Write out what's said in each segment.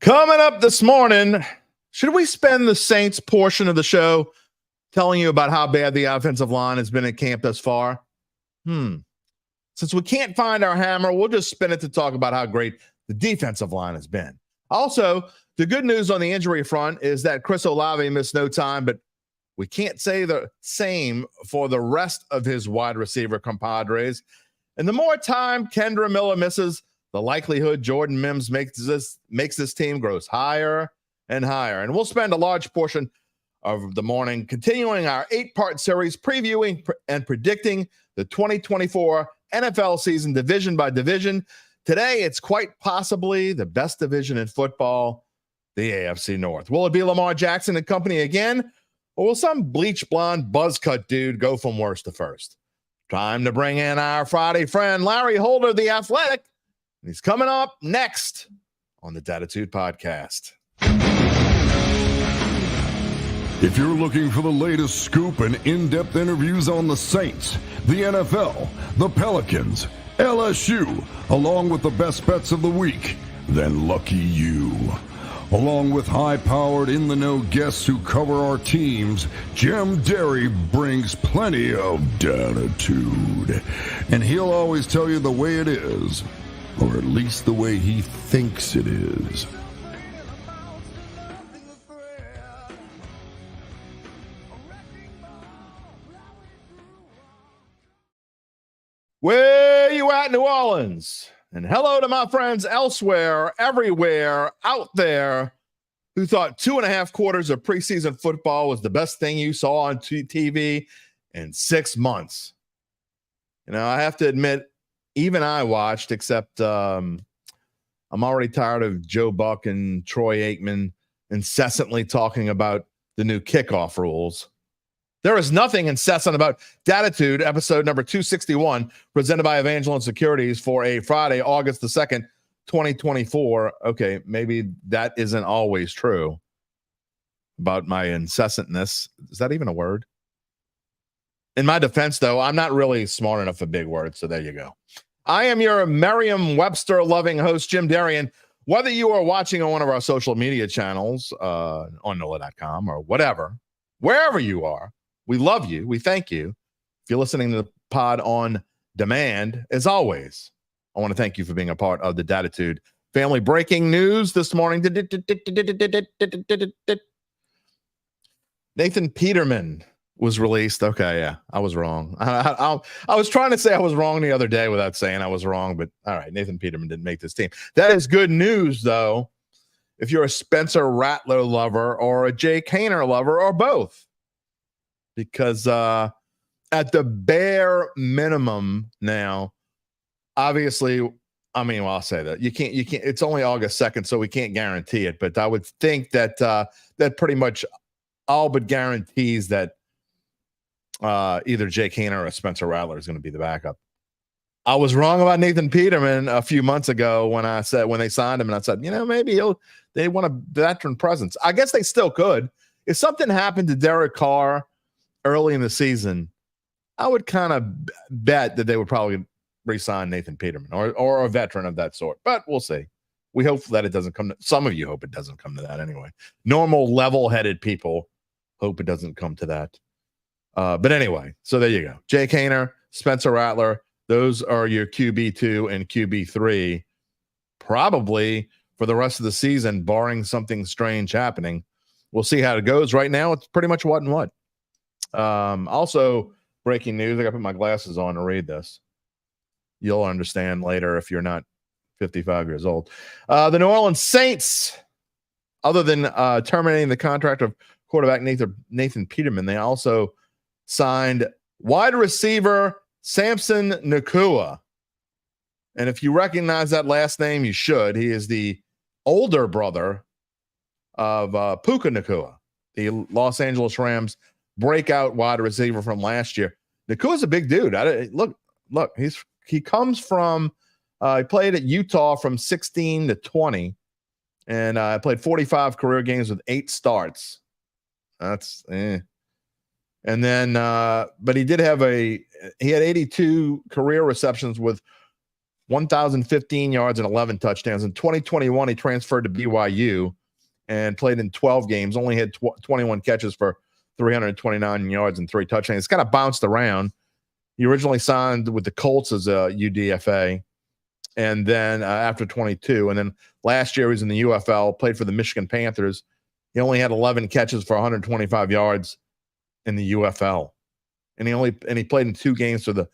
Coming up this morning, should we spend the Saints portion of the show telling you about how bad the offensive line has been at camp thus far? Since we can't find our hammer, we'll just spin it to talk about how great the defensive line has been. Also, the good news on the injury front is that Chris Olave missed no time, but we can't say the same for the rest of his wide receiver compadres. And the more time Kendra Miller misses, the likelihood Jordan Mims makes this team grows higher and higher. And we'll spend a large portion of the morning continuing our 8-part series previewing and predicting the 2024 NFL season division by division. Today, it's quite possibly the best division in football, the AFC North. Will it be Lamar Jackson and company again, or will some bleach blonde buzzcut dude go from worst to first? Time to bring in our Friday friend, Larry Holder, the Athletic. He's coming up next on the Dattitude podcast. If you're looking for the latest scoop and in-depth interviews on the Saints, the NFL, the Pelicans, LSU, along with the best bets of the week, then lucky you. Along with high-powered, in-the-know guests who cover our teams, Jim Derry brings plenty of Dattitude. And he'll always tell you the way it is, or at least the way he thinks it is. Where you at, New Orleans? And hello to my friends elsewhere, everywhere, out there, who thought 2.5 quarters of preseason football was the best thing you saw on TV in 6 months. You know, I have to admit, even I watched, except I'm already tired of Joe Buck and Troy Aikman incessantly talking about the new kickoff rules. There is nothing incessant about Dattitude, episode number 261, presented by Evangeline Securities for a Friday, August the 2nd, 2024. Okay, maybe that isn't always true about my incessantness. Is that even a word? In my defense, though, I'm not really smart enough for big words, so there you go. I am your Merriam-Webster-loving host, Jim Derry, and whether you are watching on one of our social media channels, on NOLA.com or whatever, wherever you are, we love you. We thank you. If you're listening to the pod on demand, as always, I want to thank you for being a part of the Dattitude family. Breaking news this morning. Nathan Peterman was released. Okay, yeah, I was wrong. I was trying to say I was wrong the other day without saying I was wrong, but all right, Nathan Peterman didn't make this team. That is good news, though, if you're a Spencer Rattler lover or a Jake Haener lover or both. Because at the bare minimum now, obviously, I mean, well, I'll say that you can't, it's only August 2nd, so we can't guarantee it, but I would think that that pretty much all but guarantees that either Jake Haener or Spencer Rattler is going to be the backup. I was wrong about Nathan Peterman a few months ago when they signed him, and I said, you know, maybe they want a veteran presence. I guess they still could. If something happened to Derek Carr early in the season, I would kind of bet that they would probably re-sign Nathan Peterman or a veteran of that sort. But we'll see. We hope that it doesn't come to, some of you hope it doesn't come to that anyway. Normal level-headed people hope it doesn't come to that. But anyway, so there you go. Jake Haener, Spencer Rattler, those are your QB2 and QB3 probably for the rest of the season, barring something strange happening. We'll see how it goes. Right now, it's pretty much what and what. Also, breaking news. I got to put my glasses on to read this. You'll understand later if you're not 55 years old. The New Orleans Saints, other than terminating the contract of quarterback Nathan Peterman, they also signed wide receiver Samson Nacua. And if you recognize that last name, you should. He is the older brother of Puka Nacua, the Los Angeles Rams breakout wide receiver from last year. Nakua's a big dude. Look, he comes from he played at Utah from 16 to 20, and played 45 career games with 8 starts. That's And then, but he had 82 career receptions with 1,015 yards and 11 touchdowns. In 2021, he transferred to BYU and played in 12 games, only had 21 catches for 329 yards and 3 touchdowns. It's kind of bounced around. He originally signed with the Colts as a UDFA, and then after 22, and then last year he was in the UFL, played for the Michigan Panthers. He only had 11 catches for 125 yards in the UFL, and he played in 2 games for the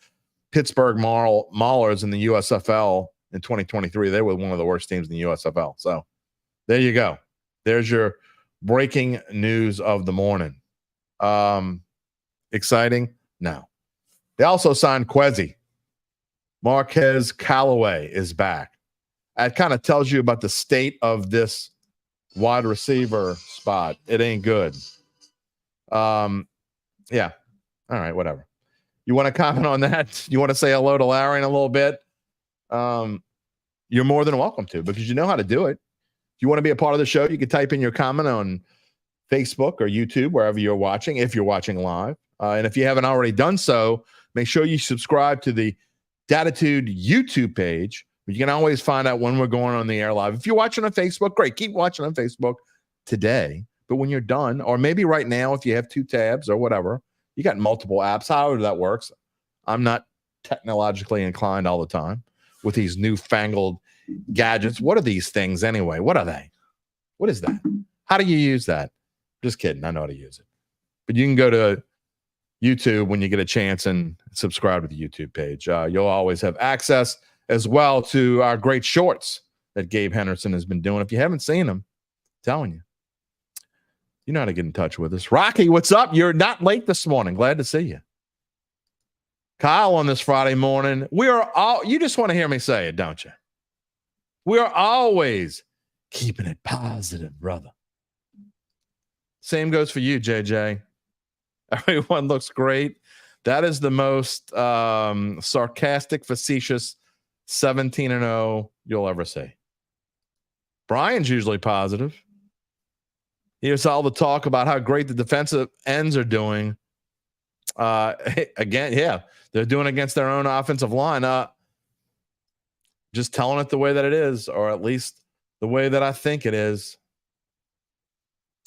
Pittsburgh Maulers in the USFL in 2023. They were one of the worst teams in the USFL. So there you go. There's your breaking news of the morning. Exciting? No. They also signed Kwesi. Marquez Callaway is back. That kind of tells you about the state of this wide receiver spot. It ain't good. Yeah. All right, whatever. You want to comment on that? You want to say hello to Larry in a little bit? You're more than welcome to, because you know how to do it. If you want to be a part of the show, you can type in your comment on Facebook or YouTube, wherever you're watching, if you're watching live. And if you haven't already done so, make sure you subscribe to the Dattitude YouTube page. You can always find out when we're going on the air live. If you're watching on Facebook, great. Keep watching on Facebook today. But when you're done, or maybe right now, if you have 2 tabs or whatever, you got multiple apps, however that works. I'm not technologically inclined all the time with these newfangled gadgets. What are these things anyway? What are they? What is that? How do you use that? Just kidding. I know how to use it. But you can go to YouTube when you get a chance and subscribe to the YouTube page. You'll always have access as well to our great shorts that Gabe Henderson has been doing. If you haven't seen them, I'm telling you. You know how to get in touch with us. Rocky, what's up? You're not late this morning. Glad to see you. Kyle on this Friday morning. You just want to hear me say it, don't you? We are always keeping it positive, brother. Same goes for you, JJ. Everyone looks great. That is the most sarcastic, facetious 17-0 you'll ever see. Brian's usually positive. Here's all the talk about how great the defensive ends are doing. Again, yeah, they're doing against their own offensive line. Just telling it the way that it is, or at least the way that I think it is.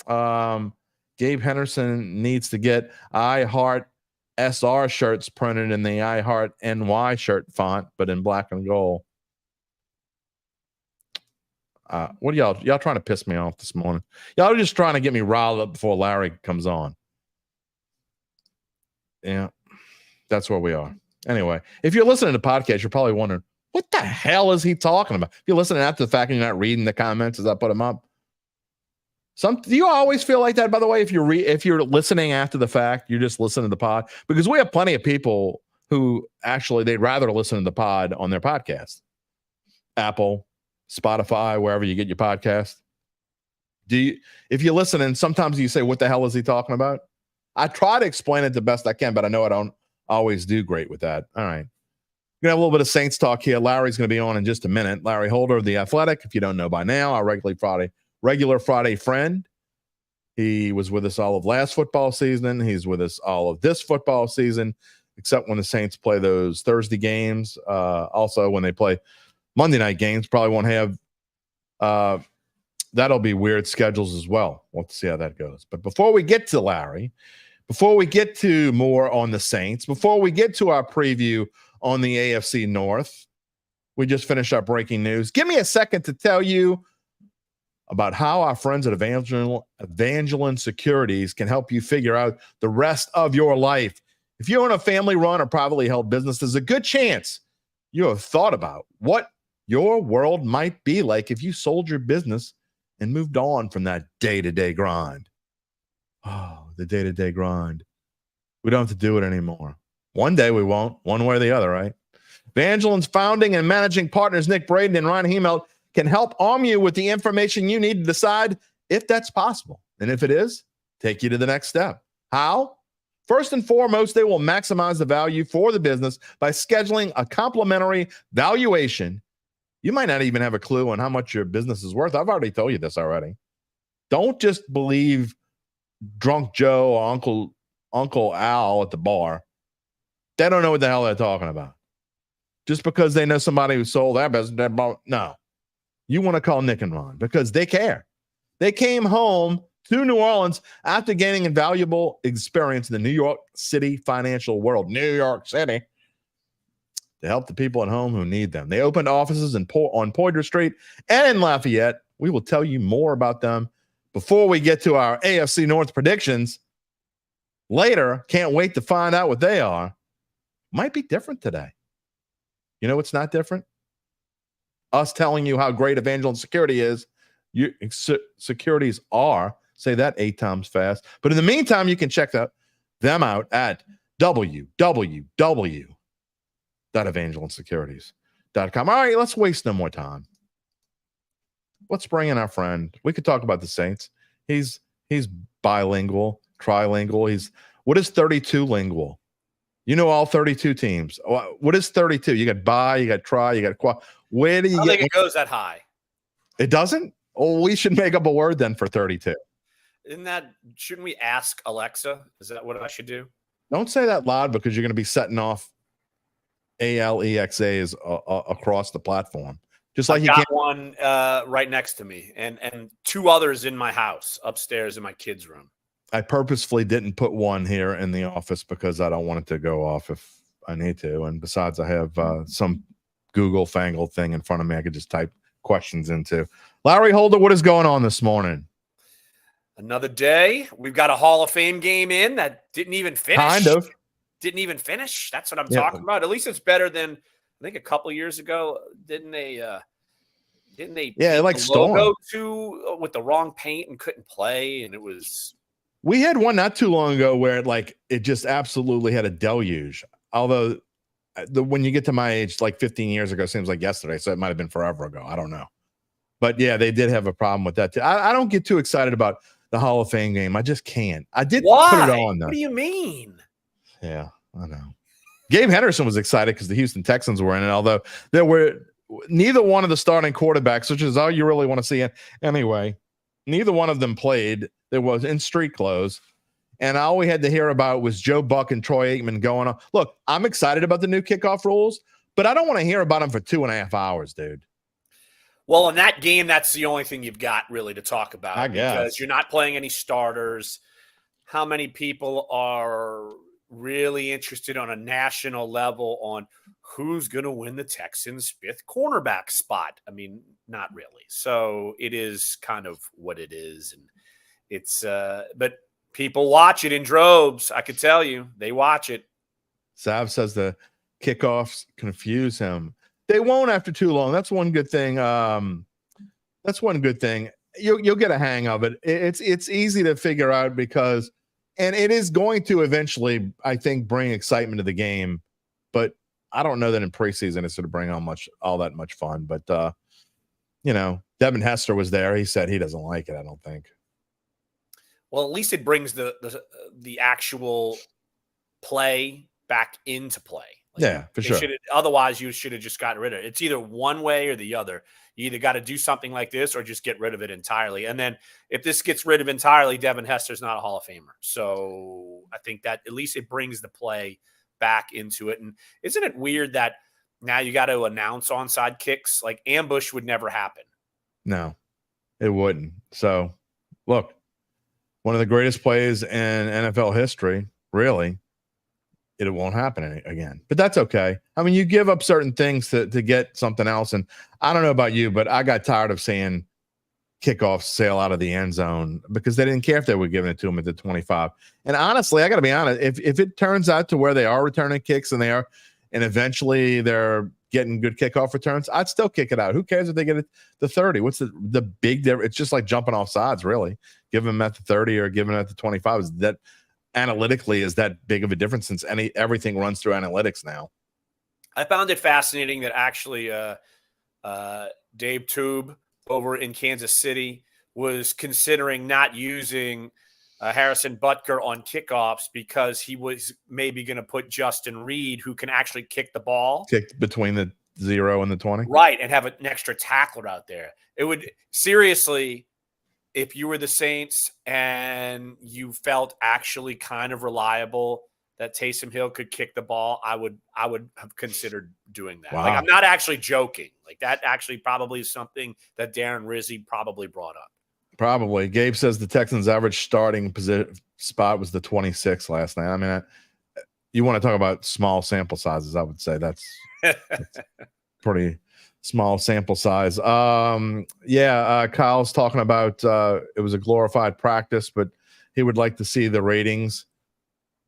Gabe Henderson needs to get I Heart SR shirts printed in the I Heart NY shirt font, but in black and gold. What are y'all trying to piss me off this morning? Y'all are just trying to get me riled up before Larry comes on. Yeah, that's where we are. Anyway, if you're listening to the podcast, you're probably wondering, what the hell is he talking about? If you're listening after the fact and you're not reading the comments as I put them up. Do you always feel like that, by the way, if you're listening after the fact, you're just listening to the pod? Because we have plenty of people who actually, they'd rather listen to the pod on their podcast. Apple, Spotify, wherever you get your podcast. If you listen and sometimes you say, what the hell is he talking about? I try to explain it the best I can, but I know I don't always do great with that. All right. We're going to have a little bit of Saints talk here. Larry's going to be on in just a minute. Larry Holder of The Athletic, if you don't know by now, our regular Friday friend. He was with us all of last football season. He's with us all of this football season, except when the Saints play those Thursday games. Also, when they play Monday night games, probably won't have that'll be weird schedules as well. We'll have to see how that goes. But before we get to Larry, before we get to more on the Saints, before we get to our preview on the AFC North, we just finished our breaking news. Give me a second to tell you about how our friends at Evangeline Securities can help you figure out the rest of your life. If you own a family-run or privately held business, there's a good chance you have thought about what your world might be like if you sold your business and moved on from that day-to-day grind. Oh, the day-to-day grind. We don't have to do it anymore. One day we won't, one way or the other, right? Evangeline's founding and managing partners, Nick Braden and Ryan Hemelt, can help arm you with the information you need to decide if that's possible. And if it is, take you to the next step. How? First and foremost, they will maximize the value for the business by scheduling a complimentary valuation. You might not even have a clue on how much your business is worth. I've already told you this already. Don't just believe drunk Joe or Uncle Al at the bar. They don't know what the hell they're talking about. just because they know somebody who sold that business. No, you want to call Nick and Ron because they care. They came home to New Orleans after gaining invaluable experience in the New York City financial world, New York City, to help the people at home who need them. They opened offices on Poydras Street and in Lafayette. We will tell you more about them before we get to our AFC North predictions later. Can't wait to find out what they are. Might be different today. You know what's not different? Us telling you how great Evangeline Security is. Securities are. Say that 8 times fast. But in the meantime, you can check them out at www.evangelinesecurities.com. All right, let's waste no more time. Let's bring in our friend. We could talk about the Saints. He's bilingual, trilingual. What is 32 lingual? You know all 32 teams. What is 32? You got bi, you got tri, you got quad. Where do you I don't think it goes that high. It doesn't? Oh, we should make up a word then for 32. Shouldn't we ask Alexa? Is that what I should do? Don't say that loud because you're going to be setting off ALEXAs across the platform. Just like I've got one right next to me and 2 others in my house upstairs in my kids' room. I purposefully didn't put one here in the office because I don't want it to go off if I need to. And besides, I have some Google fangled thing in front of me I could just type questions into. Larry Holder, what is going on this morning? Another day. We've got a Hall of Fame game in that didn't even finish. Kind of. Didn't even finish. That's what I'm talking about. At least it's better than I think a couple years ago. Didn't they? Yeah, like logo too with the wrong paint and couldn't play, and it was. We had one not too long ago where it just absolutely had a deluge. Although when you get to my age, like 15 years ago, seems like yesterday, so it might have been forever ago. I don't know. But yeah, they did have a problem with that too. I don't get too excited about the Hall of Fame game. I just can't. I did put it on though. What do you mean? Yeah, I know. Gabe Henderson was excited because the Houston Texans were in it, although there were neither one of the starting quarterbacks, which is all you really want to see. Anyway, neither one of them played. There was in street clothes. And all we had to hear about was Joe Buck and Troy Aikman going on. Look, I'm excited about the new kickoff rules, but I don't want to hear about them for 2.5 hours, dude. Well, in that game, that's the only thing you've got really to talk about. I guess. Because you're not playing any starters. How many people are really interested on a national level on who's going to win the Texans' 5th cornerback spot? I mean, not really. So it is kind of what it is. And it's but people watch it in droves. I could tell you they watch it. Sav says the kickoffs confuse him. They won't after too long. That's one good thing. That's one good thing. You'll get a hang of it. It's easy to figure out because, and it is going to eventually, I think, bring excitement to the game. But I don't know that in preseason it's going to bring all that much fun. But Devin Hester was there. He said he doesn't like it. I don't think. Well, at least it brings the actual play back into play. Yeah, for sure. Otherwise, you should have just gotten rid of it. It's either one way or the other. You either got to do something like this or just get rid of it entirely. And then if this gets rid of entirely, Devin Hester's not a Hall of Famer. So I think that at least it brings the play back into it. And isn't it weird that now you got to announce onside kicks? Like ambush would never happen. No, it wouldn't. So, look, one of the greatest plays in NFL history, really. It won't happen again, but that's okay. I mean, you give up certain things to get something else. And I don't know about you, but I got tired of seeing kickoffs sail out of the end zone because they didn't care if they were giving it to them at the 25. And honestly, I got to be honest. If it turns out to where they are returning kicks and eventually they're getting good kickoff returns, I'd still kick it out. Who cares if they get it the 30? What's the big difference? It's just like jumping off sides, really. Give them at the 30 or giving it at the 25. Is that analytically is that big of a difference since everything runs through analytics now? I found it fascinating that actually Dave Tube over in Kansas City was considering not using Harrison Butker on kickoffs because he was maybe going to put Justin Reed, who can actually kick the ball. Kick between the 0 and the 20. Right, and have an extra tackler out there. It would seriously – if you were the Saints and you felt actually kind of reliable that Taysom Hill could kick the ball, I would have considered doing that. Wow. Like, I'm not actually joking. Like, that actually probably is something that Darren Rizzi probably brought up. Probably. Gabe says the Texans' average starting spot was the 26 last night. I mean, you want to talk about small sample sizes, I would say that's pretty small sample size. Kyle's talking about it was a glorified practice, but he would like to see the ratings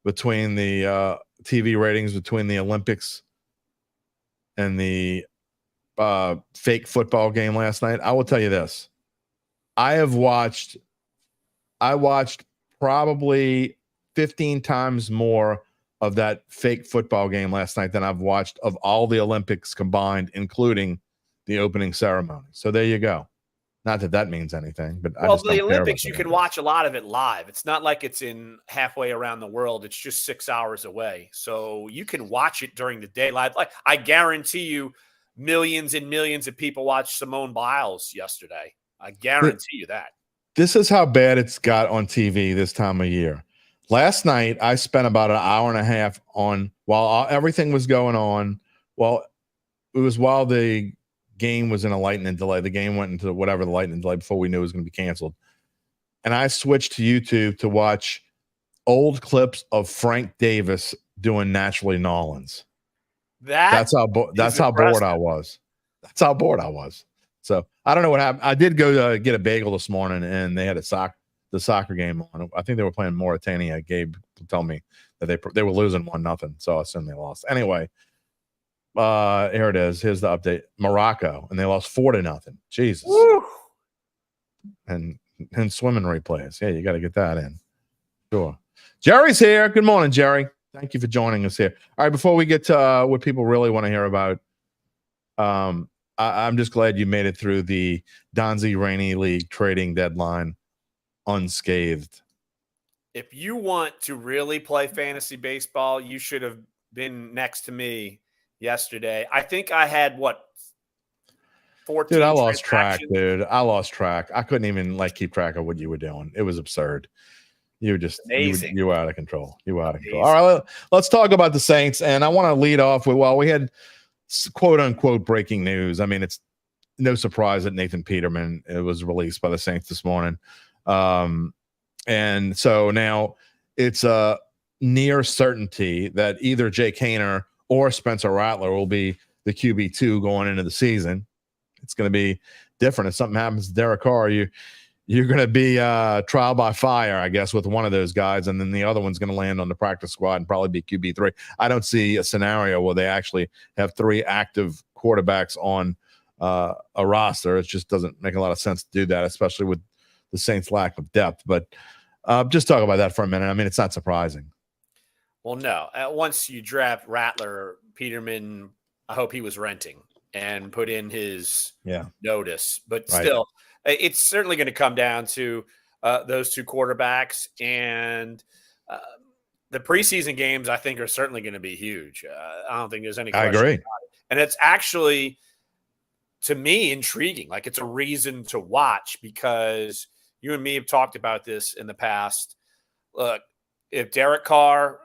between the TV ratings between the Olympics and the fake football game last night. I will tell you this. I watched probably 15 times more of that fake football game last night than I've watched of all the Olympics combined, including the opening ceremony. So there you go. Not that means anything, but the Olympics, you can watch a lot of it live. It's not like it's in halfway around the world. It's just 6 hours away. So you can watch it during the day live. Like, I guarantee you millions and millions of people watched Simone Biles yesterday. I guarantee you that. This is how bad it's got on TV this time of year. Last night, I spent about an hour and a half while everything was going on. Well, it was while the game was in a lightning delay. The game went into whatever the lightning delay before we knew it was going to be canceled. And I switched to YouTube to watch old clips of Frank Davis doing Naturally Nolans. That's how bored I was. That's how bored I was. So I don't know what happened. I did go get a bagel this morning, and they had the soccer game on. I think they were playing Mauritania. Gabe told me that they were losing 1-0, so I assume they lost. Anyway, here it is. Here's the update. Morocco, and they lost 4-0. Jesus. Woo! And swimming replays. Yeah, you got to get that in. Sure. Jerry's here. Good morning, Jerry. Thank you for joining us here. All right, before we get to what people really want to hear about, I'm just glad you made it through the Donzie Rainey League trading deadline unscathed. If you want to really play fantasy baseball, you should have been next to me yesterday. I think I had 14. Dude, I lost track, dude. I lost track. I couldn't even keep track of what you were doing. It was absurd. You were just amazing. You were out of control. You were out of control. All right, let's talk about the Saints. And I want to lead off with, we had quote unquote breaking news. I mean, it's no surprise that Nathan Peterman was released by the Saints this morning. And so now it's a near certainty that either Jake Haener or Spencer Rattler will be the QB2 going into the season. It's going to be different. If something happens to Derek Carr, you're going to be trial by fire, I guess, with one of those guys, and then the other one's going to land on the practice squad and probably be QB3. I don't see a scenario where they actually have 3 active quarterbacks on a roster. It just doesn't make a lot of sense to do that, especially with the Saints' lack of depth. But just talk about that for a minute. I mean, it's not surprising. Well, no. Once you draft Rattler, Peterman, I hope he was renting and put in his notice. But still, it's certainly going to come down to those 2 quarterbacks. And the preseason games, I think, are certainly going to be huge. I don't think there's any question about it. And it's actually, to me, intriguing. Like, it's a reason to watch because you and me have talked about this in the past. Look, if Derek Carr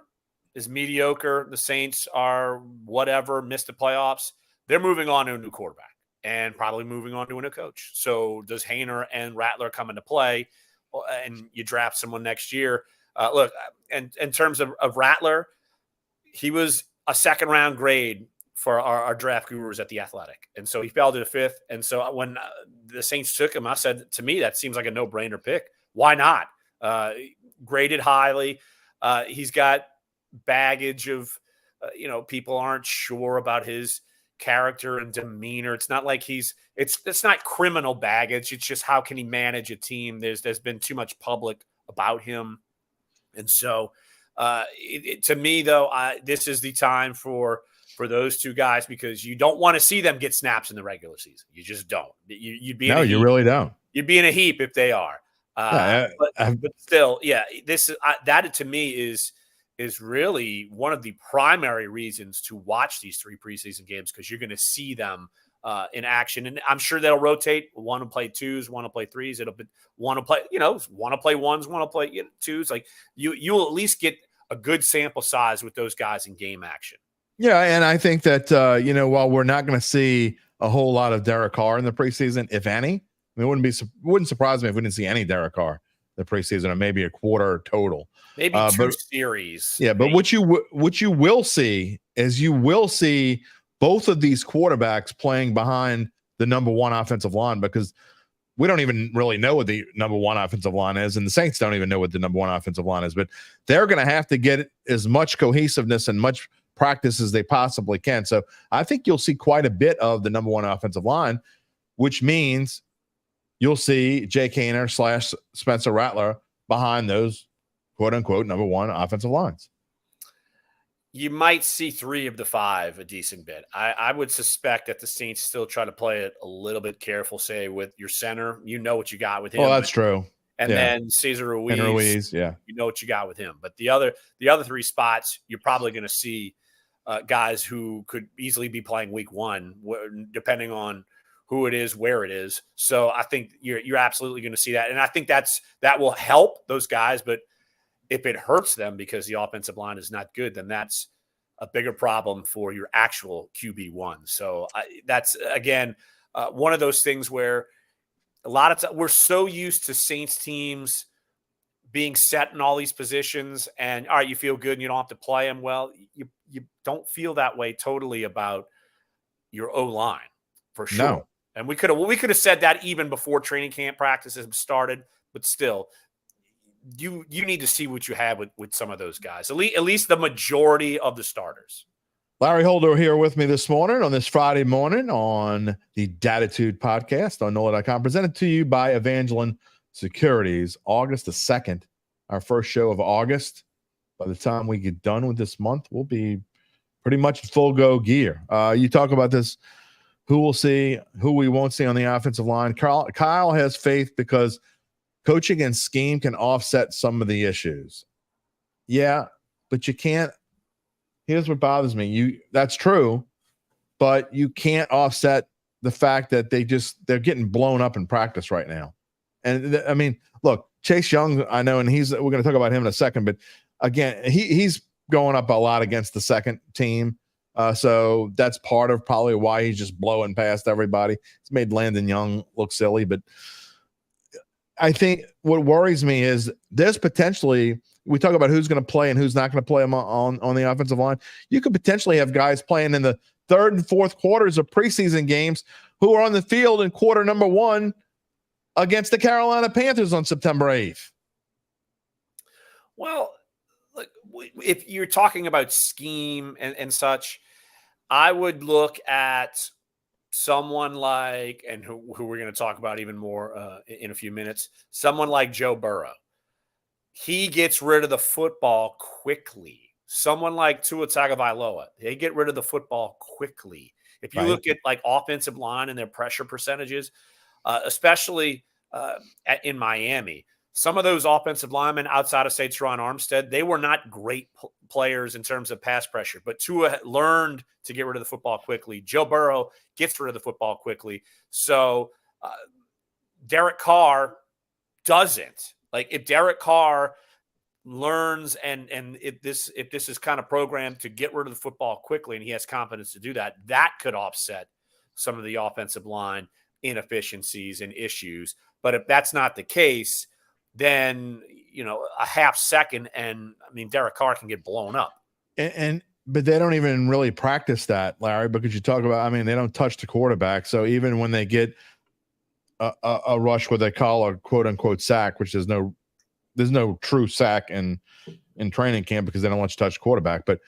is mediocre, the Saints are whatever, missed the playoffs, they're moving on to a new quarterback and probably moving on to a new coach. So does Haener and Rattler come into play, and you draft someone next year? Look, and in terms of Rattler, he was a second-round grade for our draft gurus at The Athletic. And so he fell to the 5th. And so when the Saints took him, I said, to me, that seems like a no-brainer pick. Why not? Graded highly. He's got baggage of, people aren't sure about his character and demeanor. It's not like it's not criminal baggage. It's just how can he manage a team? There's been too much public about him. And so to me, though, this is the time for those 2 guys because you don't want to see them get snaps in the regular season. You just don't. You'd be you really don't. You'd be in a heap if they are. But still, this is that to me is really one of the primary reasons to watch these 3 preseason games because you're going to see them in action, and I'm sure they'll rotate. One will play 2s, one will play 3s. It'll be one will play, one will play 1s, one will play 2s. Like you'll at least get a good sample size with those guys in game action. Yeah, and I think that while we're not going to see a whole lot of Derek Carr in the preseason, if any, it wouldn't surprise me if we didn't see any Derek Carr in the preseason, or maybe a quarter total, maybe two series. Yeah, but what you will see is both of these quarterbacks playing behind the number one offensive line, because we don't even really know what the number one offensive line is, and the Saints don't even know what the number one offensive line is. But they're going to have to get as much cohesiveness and much practice as they possibly can. So I think you'll see quite a bit of the number one offensive line, which means you'll see Jay Kaner / Spencer Rattler behind those quote unquote number one offensive lines. You might see 3 of the 5 a decent bit. I would suspect that the Saints still try to play it a little bit careful, say with your center. You know what you got with him. Oh, that's true. And then Cesar Ruiz, yeah, you know what you got with him. But the other 3 spots, you're probably going to see guys who could easily be playing week 1, depending on who it is, where it is. So I think you're absolutely going to see that. And I think that will help those guys. But if it hurts them because the offensive line is not good, then that's a bigger problem for your actual QB1. So that's, again, one of those things where a lot of times we're so used to Saints teams being set in all these positions and, all right, you feel good and you don't have to play them. Well, you don't feel that way totally about your O-line, for sure. No. And we could have said that even before training camp practices started, but still, you need to see what you have with some of those guys, at least the majority of the starters. Larry Holder here with me this morning on this Friday morning on the Dattitude podcast on NOLA.com, presented to you by Evangeline Securities. August the 2nd, our first show of August. By the time we get done with this month, we'll be pretty much full go gear. You talk about this, who we'll see, who we won't see on the offensive line. Kyle has faith because coaching and scheme can offset some of the issues. Yeah, but you can't. Here's what bothers me. That's true, but you can't offset the fact that they're getting blown up in practice right now. And I mean, look, Chase Young, I know, and we're going to talk about him in a second, but again, he's going up a lot against the second team. So that's part of probably why he's just blowing past everybody. It's made Landon Young look silly, but I think what worries me is there's potentially, we talk about who's going to play and who's not going to play on the offensive line. You could potentially have guys playing in the third and fourth quarters of preseason games who are on the field in quarter number 1 against the Carolina Panthers on September 8th. Well, look, if you're talking about scheme and such, I would look at someone like, and who we're going to talk about even more in a few minutes, someone like Joe Burrow. He gets rid of the football quickly. Someone like Tua Tagovailoa, they get rid of the football quickly. If you look at like offensive line and their pressure percentages, especially in Miami, some of those offensive linemen outside of, say, Teron Armstead, they were not great players in terms of pass pressure. But Tua learned to get rid of the football quickly. Joe Burrow gets rid of the football quickly. So Derek Carr doesn't. Like, if Derek Carr learns and if this is kind of programmed to get rid of the football quickly and he has confidence to do that, that could offset some of the offensive line inefficiencies and issues. But if that's not the case, then, a half second and, I mean, Derek Carr can get blown up. But they don't even really practice that, Larry, because you talk about, I mean, they don't touch the quarterback. So even when they get a rush where they call a quote unquote sack, which there's no true sack in training camp because they don't want you to touch the quarterback. But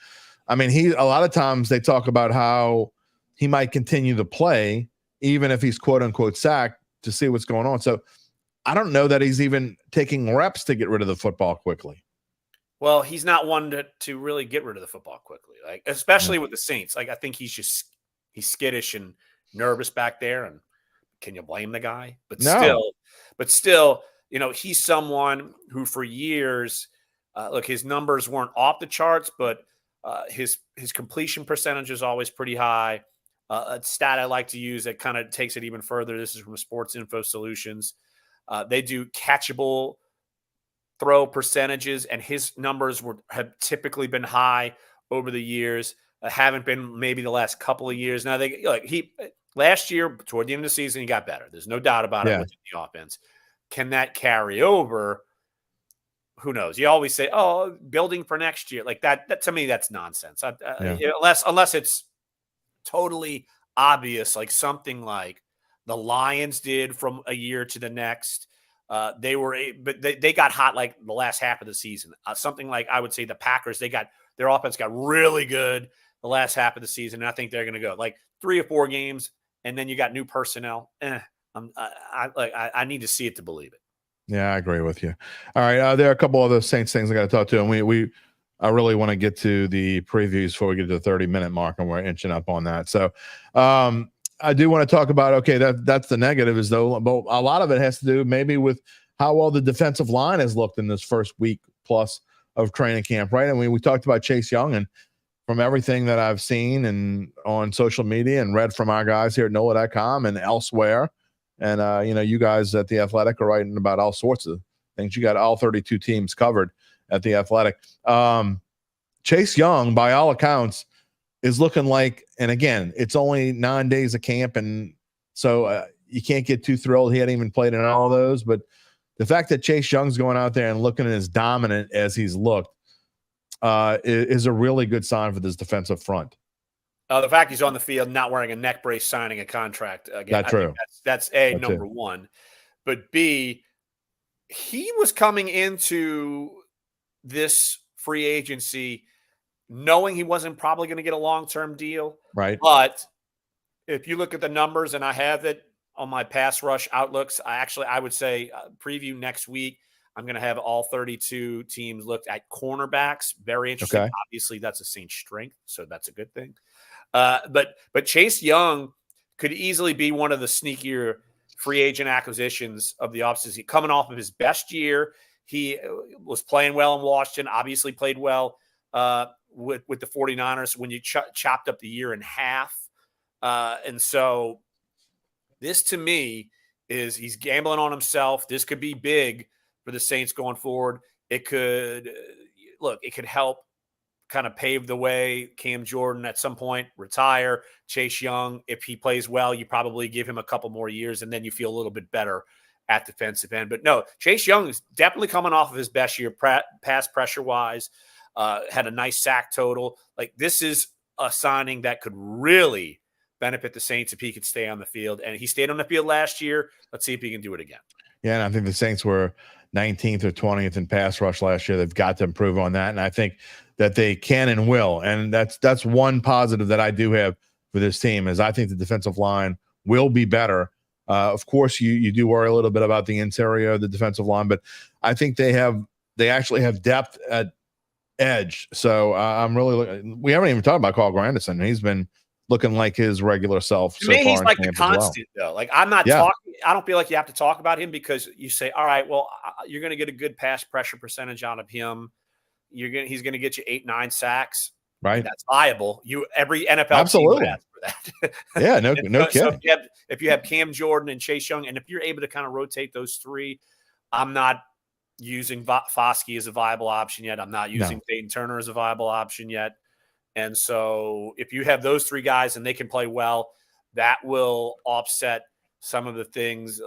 I mean, a lot of times they talk about how he might continue to play even if he's quote unquote sacked to see what's going on. So I don't know that he's even taking reps to get rid of the football quickly. Well, he's not one to really get rid of the football quickly, like, especially with the Saints. Like, I think he's skittish and nervous back there. And can you blame the guy? But still, he's someone who for years, look, his numbers weren't off the charts, but his completion percentage is always pretty high. A stat I like to use that kind of takes it even further. This is from Sports Info Solutions. They do catchable throw percentages, and his numbers have typically been high over the years. Haven't been maybe the last couple of years. Now last year toward the end of the season he got better. There's no doubt about it within the offense. Can that carry over? Who knows? You always say, "Oh, building for next year." Like that to me, that's nonsense. Unless it's totally obvious, like something like the Lions did from a year to the next. But they got hot like the last half of the season. Something like I would say the Packers, their offense got really good the last half of the season, and I think they're going to go like 3 or 4 games, and then you got new personnel. I need to see it to believe it. Yeah, I agree with you. All right, there are a couple other Saints things I got to talk to, and I really want to get to the previews before we get to the 30-minute mark, and we're inching up on that. So I do want to talk about, that's the negative, is though, but a lot of it has to do maybe with how well the defensive line has looked in this first week plus of training camp, right? And we talked about Chase Young, and from everything that I've seen and on social media and read from our guys here at NOLA.com and elsewhere, and you guys at The Athletic are writing about all sorts of things. You got all 32 teams covered at The Athletic. Chase Young, by all accounts, is looking like, and again, it's only 9 days of camp, and so you can't get too thrilled. He hadn't even played in all of those, but the fact that Chase Young's going out there and looking as dominant as he's looked is a really good sign for this defensive front. The fact he's on the field, not wearing a neck brace, signing a contract again. That's true. That's number one. But B, he was coming into this free agency knowing he wasn't probably going to get a long-term deal. Right. But if you look at the numbers, and I have it on my pass rush outlooks, I would say preview next week, I'm going to have all 32 teams looked at cornerbacks. Very interesting. Okay. Obviously, that's a Saints strength, so that's a good thing. But Chase Young could easily be one of the sneakier free agent acquisitions of the offseason. Coming off of his best year, he was playing well in Washington, obviously played well with the 49ers when you chopped up the year in half. And so this, to me, is he's gambling on himself. This could be big for the Saints going forward. It could help kind of pave the way. Cam Jordan at some point retire. Chase Young, if he plays well, you probably give him a couple more years, and then you feel a little bit better at defensive end. But no, Chase Young is definitely coming off of his best year pass pressure wise. Had a nice sack total. Like, this is a signing that could really benefit the Saints if he could stay on the field. And he stayed on the field last year. Let's see if he can do it again. Yeah, and I think the Saints were 19th or 20th in pass rush last year. They've got to improve on that, and I think that they can and will. And that's one positive that I do have for this team, is I think the defensive line will be better. Of course, you do worry a little bit about the interior of the defensive line, but I think they actually have depth at edge. So we haven't even talked about Carl Granderson. He's been looking like his regular self. To me, he's like the constant, though. Like, I'm not talking. I don't feel like you have to talk about him, because you say, all right, well, you're going to get a good pass pressure percentage out of him. He's going to get you 8-9 sacks. Right. That's viable. Every NFL absolutely team would ask for that. Yeah, no kidding. So if you have Cam Jordan and Chase Young, and if you're able to kind of rotate those three, I'm not using Foskey as a viable option yet. I'm not using Peyton Turner as a viable option yet. And so if you have those three guys and they can play well, that will offset some of the things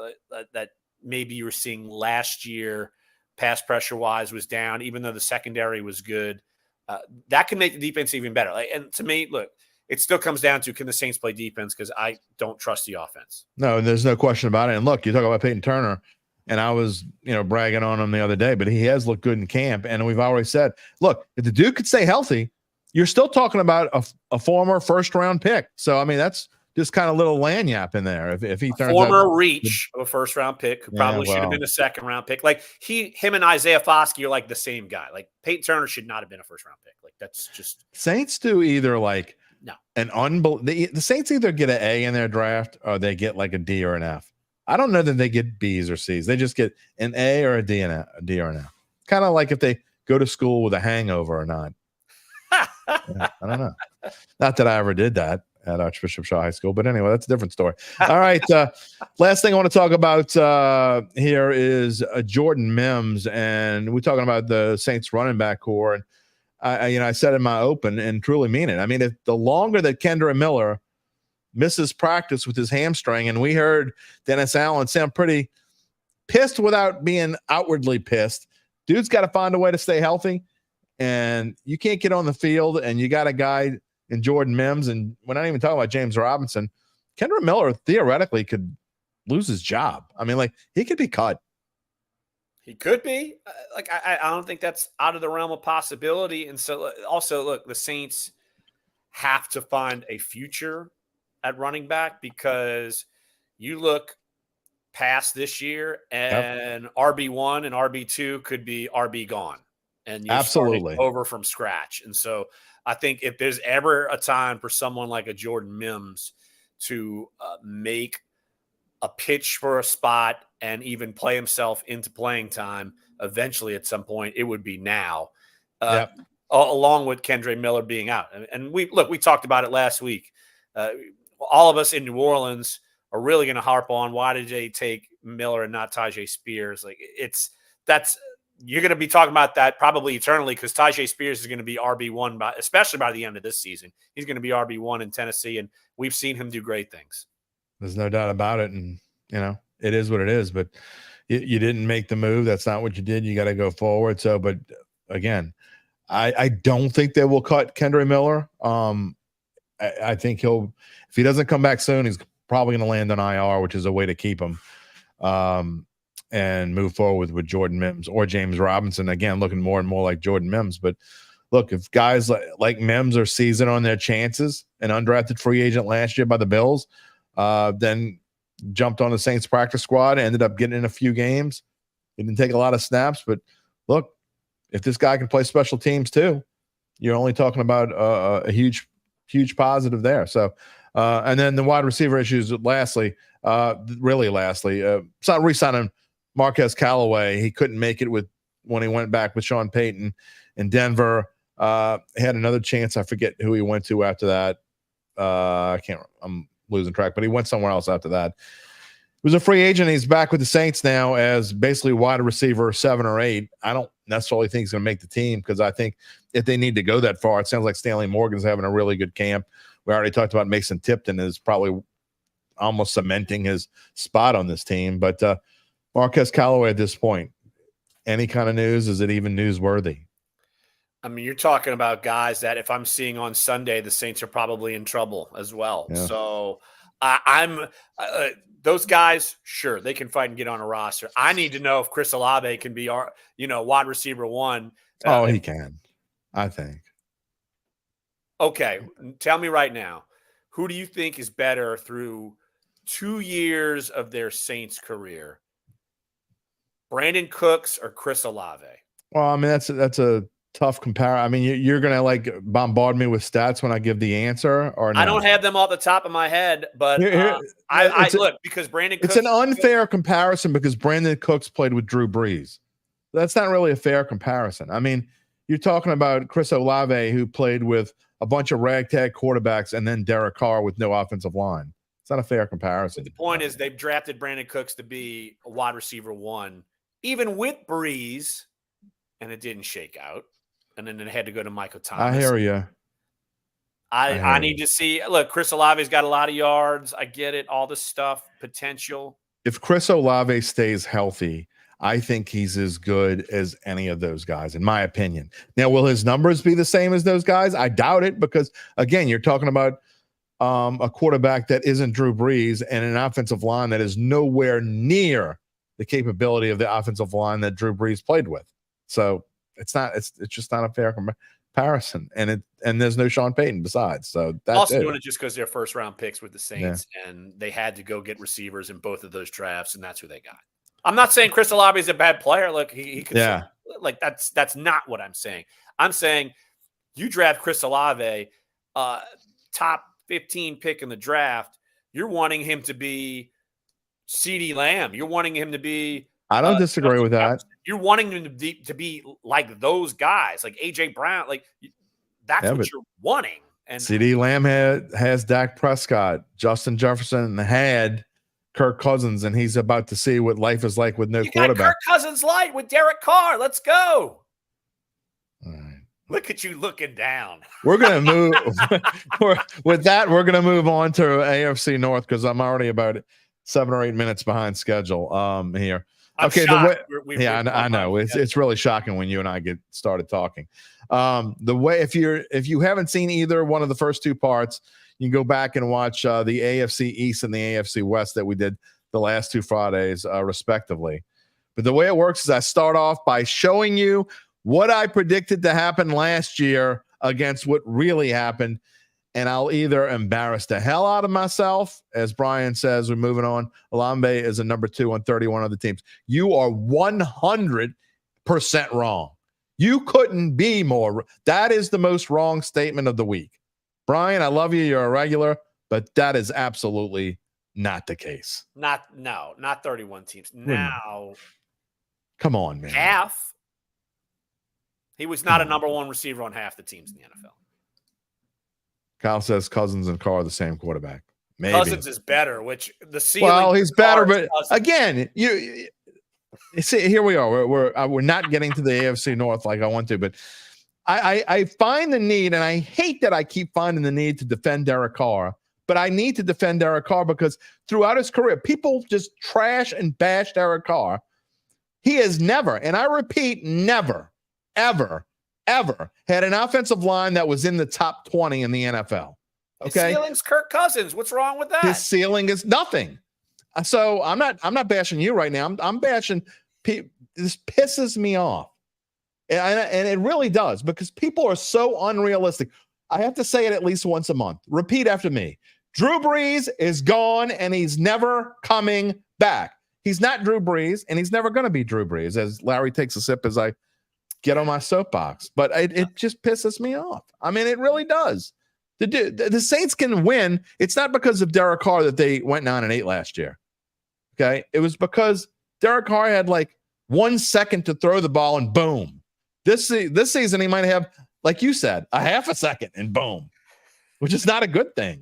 that maybe you were seeing last year. Pass pressure wise was down, even though the secondary was good. That can make the defense even better. And to me, look, it still comes down to, can the Saints play defense? Because I don't trust the offense. No, there's no question about it. And look, you talk about Peyton Turner, and I was, bragging on him the other day, but he has looked good in camp. And we've always said, look, if the dude could stay healthy, you're still talking about a former first-round pick. So, I mean, that's just kind of little lanyap in there. If he turns former reach of a first-round pick, who probably should have been a second-round pick. Like, him and Isaiah Foskey are like the same guy. Like, Peyton Turner should not have been a first-round pick. Like, that's just Saints do either the Saints either get an A in their draft, or they get like a D or an F. I don't know that they get B's or C's. They just get an A or a D or an F. Kind of like if they go to school with a hangover or not. I don't know. Not that I ever did that. at Archbishop Shaw High School. But anyway, that's a different story. All right. Last thing I want to talk about here is Jordan Mims. And we're talking about the Saints running back core. And I said in my open and truly mean it. I mean, if the longer that Kendra Miller misses practice with his hamstring, and we heard Dennis Allen sound pretty pissed without being outwardly pissed. Dude's got to find a way to stay healthy, and you can't get on the field, and you got a guy in Jordan Mims, and we're not even talking about James Robinson. Kendra Miller theoretically could lose his job. I mean, like, he could be cut. He could be. I don't think that's out of the realm of possibility. And so also, look, the Saints have to find a future at running back, because you look past this year and RB1 and RB2 could be RB gone. And you're absolutely over from scratch. And so I think if there's ever a time for someone like a Jordan Mims to make a pitch for a spot and even play himself into playing time eventually at some point, it would be now, along with Kendre Miller being out. And we talked about it last week. All of us in New Orleans are really going to harp on, why did they take Miller and not Tyjae Spears? Like, you're going to be talking about that probably eternally, because Tyjae Spears is going to be RB1 especially by the end of this season. He's going to be RB1 in Tennessee, and we've seen him do great things. There's no doubt about it. And, it is what it is, but you didn't make the move. That's not what you did. You got to go forward. So, but again, I don't think they will cut Kendre Miller. I think if he doesn't come back soon, he's probably going to land on IR, which is a way to keep him and move forward with Jordan Mims or James Robinson. Again, looking more and more like Jordan Mims. But look, if guys like Mims are seizing on their chances, an undrafted free agent last year by the Bills, then jumped on the Saints practice squad, ended up getting in a few games. He didn't take a lot of snaps, but look, if this guy can play special teams too, you're only talking about a huge positive there. So, and then the wide receiver issues, lastly, it's not re-signing Marquez Callaway. He couldn't make it when he went back with Sean Payton in Denver. He had another chance. I forget who he went to after that. I'm losing track, but he went somewhere else after that. He was a free agent. He's back with the Saints now as basically wide receiver 7 or 8. I don't necessarily think he's going to make the team, because I think if they need to go that far, it sounds like Stanley Morgan's having a really good camp. We already talked about Mason Tipton is probably almost cementing his spot on this team. But Marquez Callaway at this point, any kind of news? Is it even newsworthy? I mean, you're talking about guys that if I'm seeing on Sunday, the Saints are probably in trouble as well. Yeah. So I'm those guys, sure, they can fight and get on a roster. I need to know if Chris Olave can be our, wide receiver 1. He can, I think. Okay, tell me right now, who do you think is better through 2 years of their Saints career? Brandon Cooks or Chris Olave? Well, I mean, that's a tough comparison. I mean, you're going to bombard me with stats when I give the answer, or no? I don't have them off the top of my head, but I look, because Brandon Cooks. It's an unfair comparison because Brandon Cooks played with Drew Brees. That's not really a fair comparison. I mean, you're talking about Chris Olave, who played with a bunch of ragtag quarterbacks, and then Derek Carr with no offensive line. It's not a fair comparison. But the point is, they've drafted Brandon Cooks to be a wide receiver 1, even with Brees, and it didn't shake out. And then it had to go to Michael Thomas. I hear you. I need to see. Look, Chris Olave's got a lot of yards. I get it. All this stuff, potential. If Chris Olave stays healthy, I think he's as good as any of those guys, in my opinion. Now, will his numbers be the same as those guys? I doubt it, because, again, you're talking about a quarterback that isn't Drew Brees and an offensive line that is nowhere near the capability of the offensive line that Drew Brees played with. So it's just not a fair comparison. And there's no Sean Payton besides. So that's also doing it just because they're first round picks with the Saints, and they had to go get receivers in both of those drafts, and that's who they got. I'm not saying Chris Olave is a bad player. Look, he could like that's not what I'm saying. I'm saying you draft Chris Olave, top 15 pick in the draft. You're wanting him to be CeeDee Lamb. You're wanting him to be. I don't disagree with that. You're wanting him to be like those guys, like AJ Brown. Like that's what you're wanting. And CeeDee Lamb has Dak Prescott. Justin Jefferson had Kirk Cousins, and he's about to see what life is like with no quarterback. Got Kirk Cousins light with Derek Carr. Let's go. All right. Look at you looking down. We're going to move with that. We're going to move on to AFC North because I'm already about 7 or 8 minutes behind schedule here. Okay. I know it's really shocking when you and I get started talking. The way, if you haven't seen either one of the first 2 parts, you can go back and watch the AFC East and the AFC West that we did the last 2 Fridays, respectively. But the way it works is I start off by showing you what I predicted to happen last year against what really happened. And I'll either embarrass the hell out of myself, as Brian says, we're moving on. Alambe is a number 2 on 31 other teams. You are 100% wrong. You couldn't be more. That is the most wrong statement of the week. Brian, I love you. You're a regular, but that is absolutely not the case. Not 31 teams. Now, come on, man. Half. He was not a number 1 receiver on half the teams in the NFL. Kyle says Cousins and Carr are the same quarterback. Maybe. Cousins is better, which the ceiling. Well, he's better, but again, you see, here we are. We're not getting to the AFC North like I want to, but I find the need, and I hate that I keep finding the need to defend Derek Carr, but I need to defend Derek Carr because throughout his career, people just trash and bash Derek Carr. He has never, and I repeat, never, ever had an offensive line that was in the top 20 in the NFL. Okay. His ceiling's Kirk Cousins. What's wrong with that? His ceiling is nothing. So I'm not bashing you right now. I'm bashing people. This pisses me off. And it really does because people are so unrealistic. I have to say it at least once a month. Repeat after me. Drew Brees is gone and he's never coming back. He's not Drew Brees and he's never going to be Drew Brees, as Larry takes a sip as I get on my soapbox. But it just pisses me off. I mean, it really does. The Saints can win. It's not because of Derek Carr that they went 9-8 last year. Okay. It was because Derek Carr had like 1 second to throw the ball and boom. This season, he might have, like you said, a half a second and boom, which is not a good thing.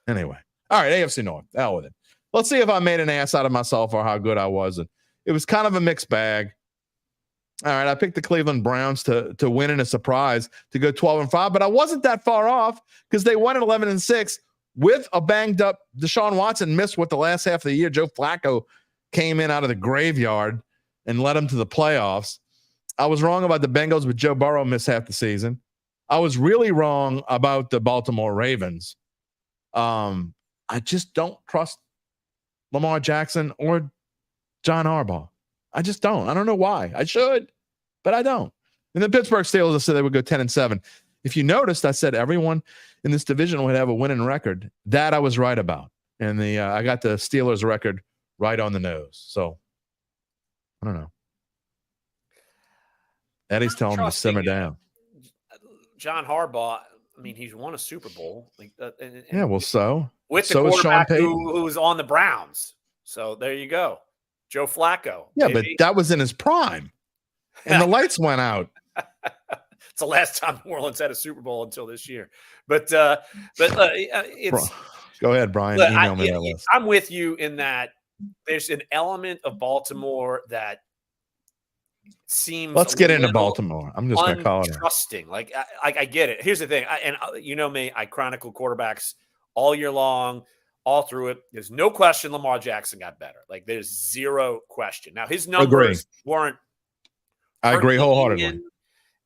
Anyway. All right. AFC North. Hell with it. Let's see if I made an ass out of myself or how good I was. And it was kind of a mixed bag. All right, I picked the Cleveland Browns to win in a surprise to go 12-5, but I wasn't that far off because they won at 11-6 with a banged up Deshaun Watson missed with the last half of the year. Joe Flacco came in out of the graveyard and led them to the playoffs. I was wrong about the Bengals, but Joe Burrow missed half the season. I was really wrong about the Baltimore Ravens. I just don't trust Lamar Jackson or John Harbaugh. I just don't. I don't know why. I should, but I don't. And the Pittsburgh Steelers, I said they would go 10-7. If you noticed, I said everyone in this division would have a winning record. That I was right about. And I got the Steelers record right on the nose. So I don't know. Eddie's telling me to simmer down. John Harbaugh, I mean, he's won a Super Bowl. Yeah, well, so. With the quarterback who was on the Browns. So there you go. Joe Flacco. Yeah, maybe. But that was in his prime. And the lights went out. It's the last time New Orleans had a Super Bowl until this year. But it's go ahead, Brian. Email me that list. I'm with you in that there's an element of Baltimore that seems. Let's get into Baltimore. I'm just going to call it trusting. Like I get it. Here's the thing. You know me, I chronicle quarterbacks all year long. All through it, there's no question Lamar Jackson got better. Like there's zero question. Now his numbers weren't. I agree wholeheartedly.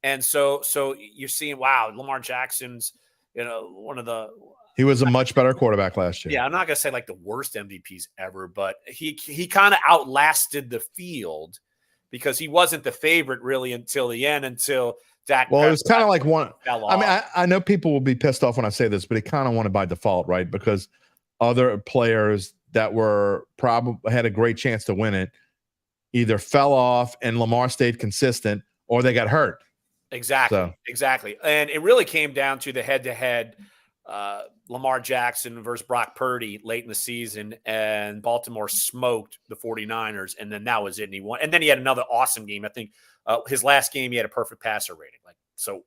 And so you're seeing, wow, Lamar Jackson's, one of the. He was a much better quarterback last year. Yeah, I'm not gonna say like the worst MVPs ever, but he kind of outlasted the field because he wasn't the favorite really until the end, until Dak. Well, it was kind of like one. I mean, I know people will be pissed off when I say this, but he kind of won it by default, right? Because other players that were probably had a great chance to win it either fell off and Lamar stayed consistent or they got hurt. Exactly. And it really came down to the head-to-head Lamar Jackson versus Brock Purdy late in the season, and Baltimore smoked the 49ers, and then that was it. And he won. And then he had another awesome game. I think his last game, he had a perfect passer rating, like So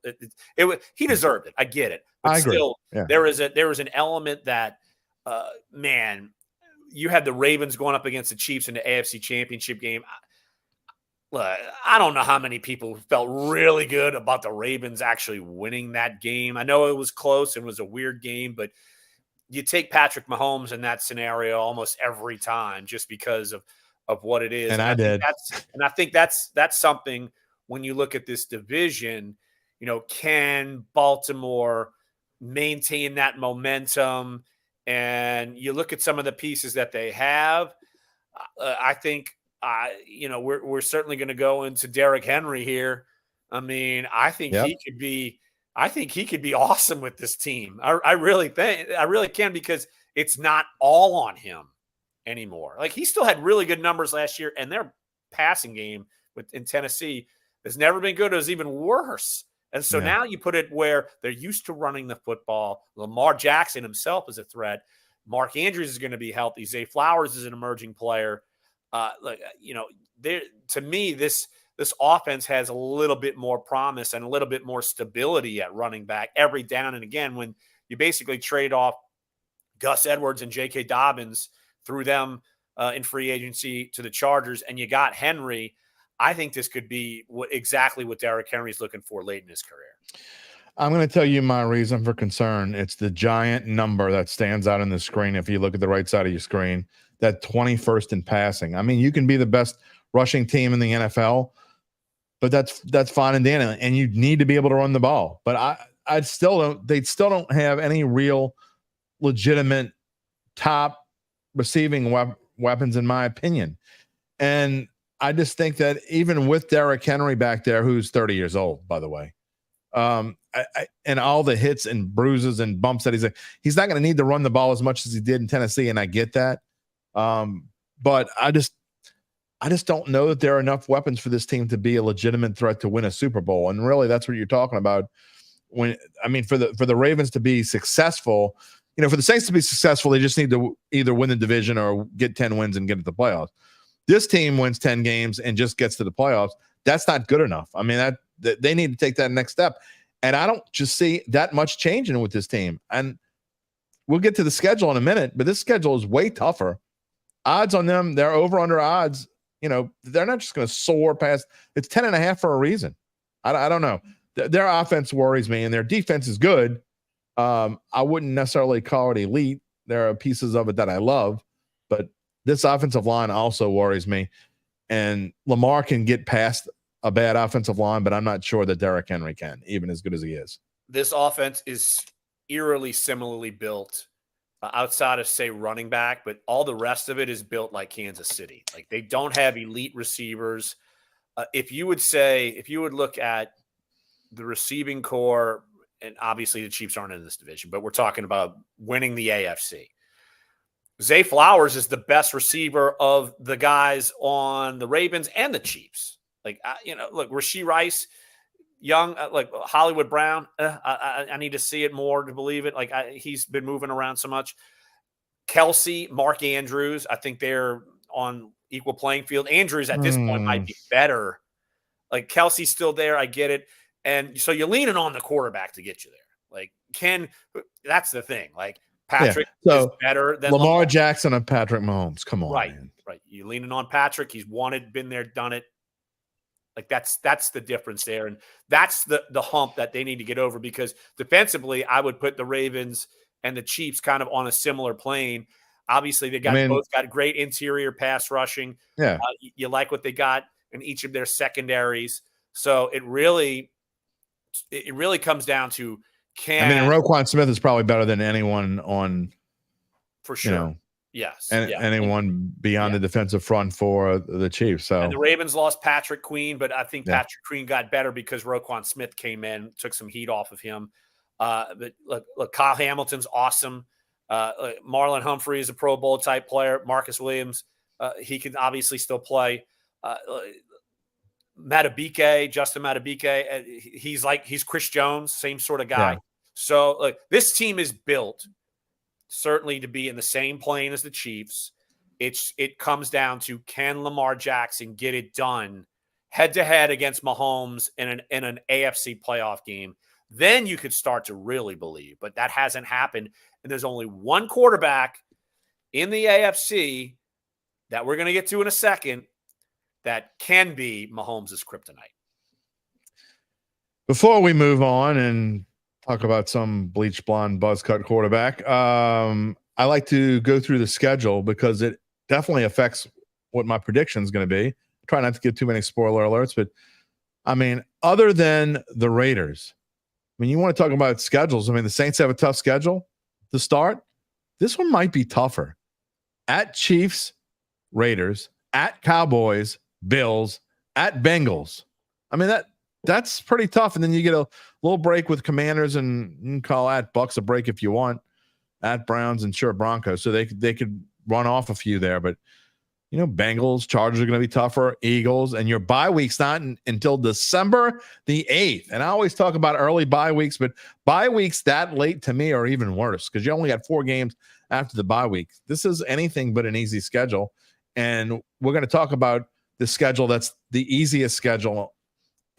he deserved it. I get it. But I agree. still, Yeah. there was an element that, man, you had the Ravens going up against the Chiefs in the AFC Championship game. I don't know how many people felt really good about the Ravens actually winning that game. I know it was close and was a weird game, but you take Patrick Mahomes in that scenario almost every time just because of what it is. And I did. I think that's something when you look at this division, can Baltimore maintain that momentum? And you look at some of the pieces that they have. I think, we're certainly going to go into Derrick Henry here. I mean, I think he could be awesome with this team. I really can, because it's not all on him anymore. Like, he still had really good numbers last year, and their passing game in Tennessee has never been good. It was even worse. And so now you put it where they're used to running the football. Lamar Jackson himself is a threat. Mark Andrews is going to be healthy. Zay Flowers is an emerging player. To me, this offense has a little bit more promise and a little bit more stability at running back every down and again. When you basically trade off Gus Edwards and J.K. Dobbins through them in free agency to the Chargers, and you got Henry, I think this could be exactly what Derrick Henry is looking for late in his career. I'm going to tell you my reason for concern. It's the giant number that stands out on the screen. If you look at the right side of your screen, that 21st in passing. I mean, you can be the best rushing team in the NFL, but that's fine and dandy, and you need to be able to run the ball. But they still don't have any real legitimate top receiving weapons, in my opinion. And I just think that even with Derrick Henry back there, who's 30 years old, by the way, and all the hits and bruises and bumps that he's not going to need to run the ball as much as he did in Tennessee, and I get that. But I just don't know that there are enough weapons for this team to be a legitimate threat to win a Super Bowl. And really, that's what you're talking about. For the Ravens to be successful, for the Saints to be successful, they just need to either win the division or get 10 wins and get to the playoffs. This team wins 10 games and just gets to the playoffs. That's not good enough. I mean, that they need to take that next step. And I don't just see that much changing with this team. And we'll get to the schedule in a minute, but this schedule is way tougher. Odds on them, they're over under odds. They're not just going to soar past. It's 10.5 for a reason. I don't know. Their offense worries me, and their defense is good. I wouldn't necessarily call it elite. There are pieces of it that I love, but this offensive line also worries me. And Lamar can get past a bad offensive line, but I'm not sure that Derrick Henry can, even as good as he is. This offense is eerily similarly built outside of, say, running back, but all the rest of it is built like Kansas City. Like, they don't have elite receivers. If you would look at the receiving core, and obviously the Chiefs aren't in this division, but we're talking about winning the AFC. Zay Flowers is the best receiver of the guys on the Ravens and the Chiefs. Like, look, Rashee Rice, young, like Hollywood Brown. I need to see it more to believe it. Like, he's been moving around so much. Kelsey, Mark Andrews, I think they're on equal playing field. Andrews at this point might be better. Like, Kelsey's still there. I get it. And so you're leaning on the quarterback to get you there. Like, that's the thing. Like, Patrick is better than Lamar Jackson and Patrick Mahomes. Come on, man. Right. You're leaning on Patrick. He's been there, done it. Like, that's the difference there. And that's the hump that they need to get over, because defensively, I would put the Ravens and the Chiefs kind of on a similar plane. Obviously, both got great interior pass rushing. Yeah. You like what they got in each of their secondaries. So it really comes down to, Roquan Smith is probably better than anyone on, for sure. Yes. Anyone beyond the defensive front for the Chiefs. So, and the Ravens lost Patrick Queen, but I think Patrick Queen got better because Roquan Smith came in, took some heat off of him. But look, Kyle Hamilton's awesome. Marlon Humphrey is a Pro Bowl type player. Marcus Williams, he can obviously still play. Justin Matabike, he's Chris Jones, same sort of guy. Yeah. So this team is built certainly to be in the same plane as the Chiefs. It comes down to, can Lamar Jackson get it done head-to-head against Mahomes in an AFC playoff game. Then you could start to really believe. But that hasn't happened. And there's only one quarterback in the AFC that we're going to get to in a second that can be Mahomes' kryptonite. Before we move on and talk about some bleach blonde buzz cut quarterback, I like to go through the schedule because it definitely affects what my prediction is going to be. Try not to give too many spoiler alerts, but I mean, other than the Raiders, I mean, you want to talk about schedules. I mean, the Saints have a tough schedule to start. This one might be tougher. At Chiefs, Raiders, at Cowboys, Bills, at Bengals. I mean, that's pretty tough. And then you get a little break with Commanders, and you can call at Bucks a break if you want. At Browns and sure Broncos. So they could run off a few there. But, you know, Bengals, Chargers are going to be tougher. Eagles. And your bye week's not until December the 8th. And I always talk about early bye weeks, but bye weeks that late to me are even worse because you only got 4 games after the bye week. This is anything but an easy schedule. And we're going to talk about the schedule that's the easiest schedule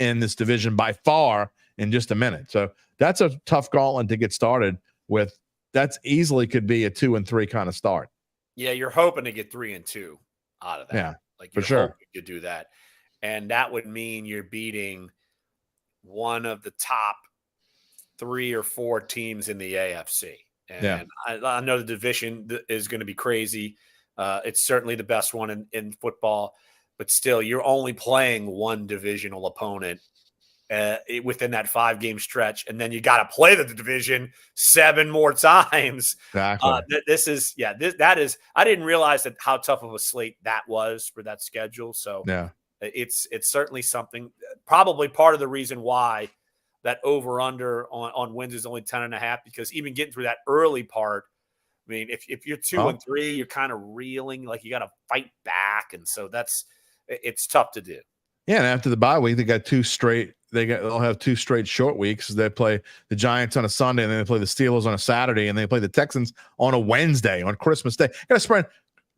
in this division by far in just a minute. So that's a tough gauntlet to get started with. That's easily could be a 2-3 kind of start. Yeah, you're hoping to get 3-2 out of that. Yeah, like for sure. You do that. And that would mean you're beating one of the top 3 or 4 teams in the AFC. And I know the division is going to be crazy. It's certainly the best one in football, but still you're only playing one divisional opponent within that 5-game stretch. And then you got to play the division 7 more times. Exactly. That is, I didn't realize that how tough of a slate that was for that schedule. So it's certainly something, probably part of the reason why that over under on wins is only 10.5, because even getting through that early part, I mean, if you're 2-3, you're kind of reeling, like you got to fight back. And so it's tough to do. Yeah. And after the bye week, they'll have 2 straight short weeks. They play the Giants on a Sunday, and then they play the Steelers on a Saturday, and they play the Texans on a Wednesday on Christmas Day. Got to spend,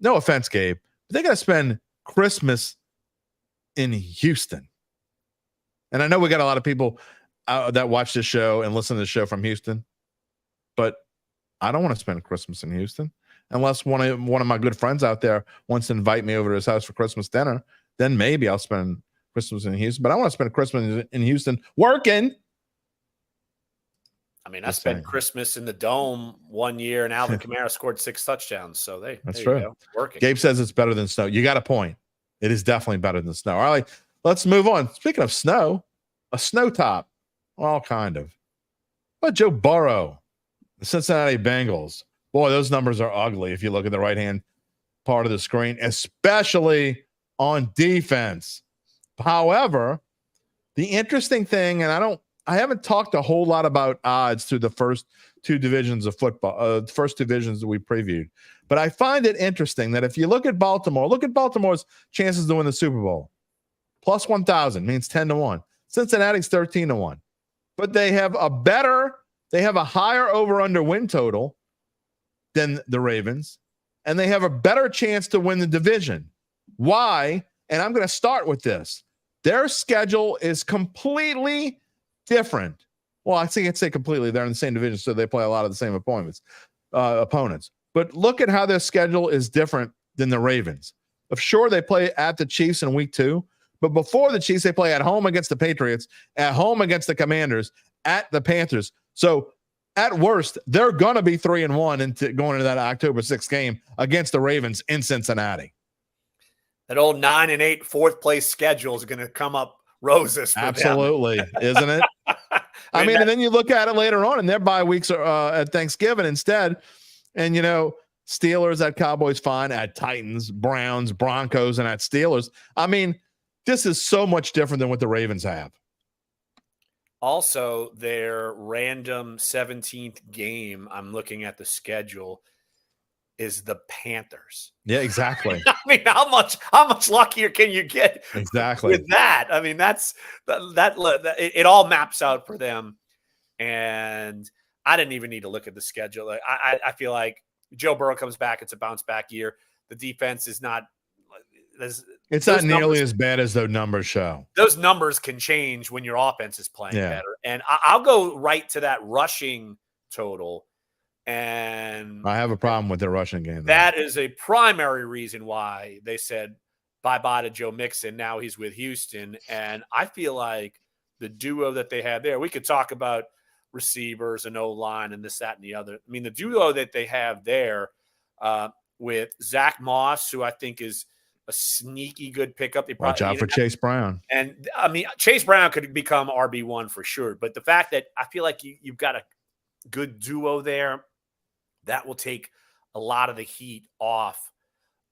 no offense, Gabe, but they got to spend Christmas in Houston. And I know we got a lot of people that watch this show and listen to the show from Houston, but I don't want to spend Christmas in Houston unless one of my good friends out there wants to invite me over to his house for Christmas dinner. Then maybe I'll spend Christmas in Houston, but I want to spend Christmas in Houston working. I mean, I spent Christmas in the Dome one year, and Alvin Kamara scored 6 touchdowns. So that's true. Go. Working. Gabe says it's better than snow. You got a point. It is definitely better than snow. All right, let's move on. Speaking of snow, a snow top, well, kind of. But Joe Burrow, the Cincinnati Bengals. Boy, those numbers are ugly if you look at the right-hand part of the screen, especially on defense. However, the interesting thing, and I haven't talked a whole lot about odds through the first 2 divisions of football, the first divisions that we previewed. But I find it interesting that if you look at Baltimore's chances to win the Super Bowl. Plus 1,000 means 10-1. Cincinnati's 13-1. But they have a higher over-under win total than the Ravens, and they have a better chance to win the division. Why? And I'm going to start with this. Their schedule is completely different. Well, I think I'd say completely. They're in the same division, so they play a lot of the same opponents. But look at how their schedule is different than the Ravens. Sure, they play at the Chiefs in week 2, but before the Chiefs, they play at home against the Patriots, at home against the Commanders, at the Panthers. So at worst, they're going to be 3-1 going into that October 6th game against the Ravens in Cincinnati. That old 9-8 4th place schedule is going to come up roses for absolutely them. Isn't it? I mean, and then you look at it later on, and their bye weeks are at Thanksgiving instead. And, you know, Steelers at Cowboys, fine, at Titans, Browns, Broncos, and at Steelers. I mean, this is so much different than what the Ravens have. Also, their random 17th game, I'm looking at the schedule, is the Panthers. Yeah, exactly. I mean, how much luckier can you get exactly with that? I mean, that it all maps out for them. And I didn't even need to look at the schedule. I feel like Joe Burrow comes back. It's a bounce back year. The defense is not It's not nearly as bad as those numbers show. Those numbers can change when your offense is playing better. And I'll go right to that rushing total. And I have a problem with their rushing game. That is a primary reason why they said bye-bye to Joe Mixon. Now he's with Houston. And I feel like the duo that they had there, we could talk about receivers and O-line and this, that, and the other. I mean, the duo that they have there with Zach Moss, who I think is a sneaky good pickup. Watch out for Chase Brown. And, I mean, Chase Brown could become RB1 for sure. But the fact that I feel like you've got a good duo there, that will take a lot of the heat off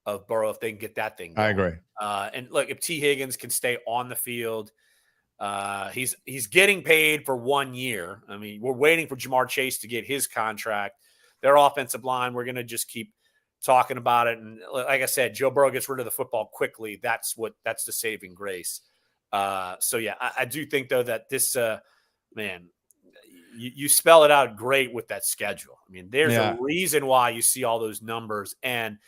of Burrow if they can get that thing going. I agree. And look, if T. Higgins can stay on the field, he's getting paid for 1 year. I mean, we're waiting for Jamar Chase to get his contract. Their offensive line, we're going to just keep talking about it. And like I said, Joe Burrow gets rid of the football quickly. That's the saving grace. So yeah, I do think though that this, man, you spell it out great with that schedule. I mean, there's a reason why you see all those numbers and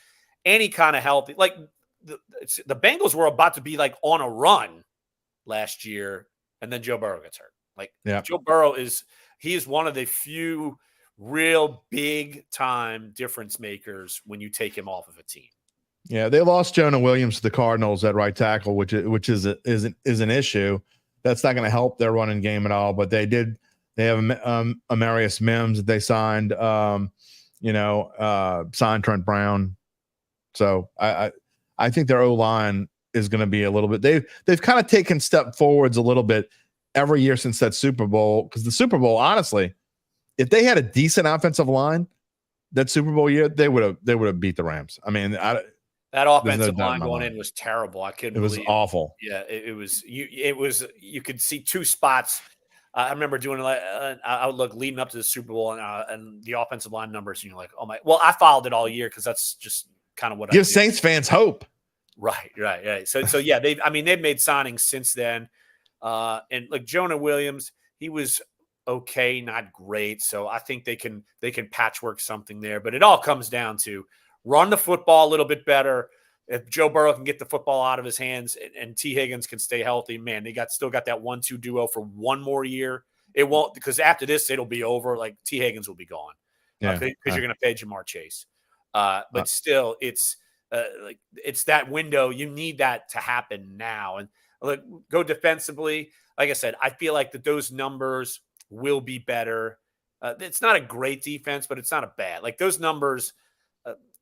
any kind of healthy, like the Bengals were about to be like on a run last year. And then Joe Burrow gets hurt. Like Joe Burrow he is one of the few real big time difference makers when you take him off of a team. Yeah. They lost Jonah Williams to the Cardinals at right tackle, which is an issue. That's not going to help their running game at all, but they have Amarius Mims that they signed, signed Trent Brown. So I think their O-line is going to be a little bit, they've kind of taken step forwards a little bit every year since that Super Bowl. Cause the Super Bowl, honestly, if they had a decent offensive line that Super Bowl year, they would have beat the Rams. I mean, that offensive line going in was terrible. I couldn't believe it. Was awful. Yeah. It was, you could see two spots. I remember doing I would look leading up to the Super Bowl and the offensive line numbers. And you're like, oh my! Well, I followed it all year because that's just kind of what give Saints fans hope. Right. So yeah, they've made signings since then, and like Jonah Williams, he was okay, not great. So I think they can patchwork something there. But it all comes down to run the football a little bit better. If Joe Burrow can get the football out of his hands and T. Higgins can stay healthy, man, they still got that 1-2 duo for one more year. It won't, because after this, it'll be over. Like T. Higgins will be gone because you're going to pay Jamar Chase. But still, it's that window. You need that to happen now. And go defensively. Like I said, I feel like those numbers will be better. It's not a great defense, but it's not a bad. Like those numbers.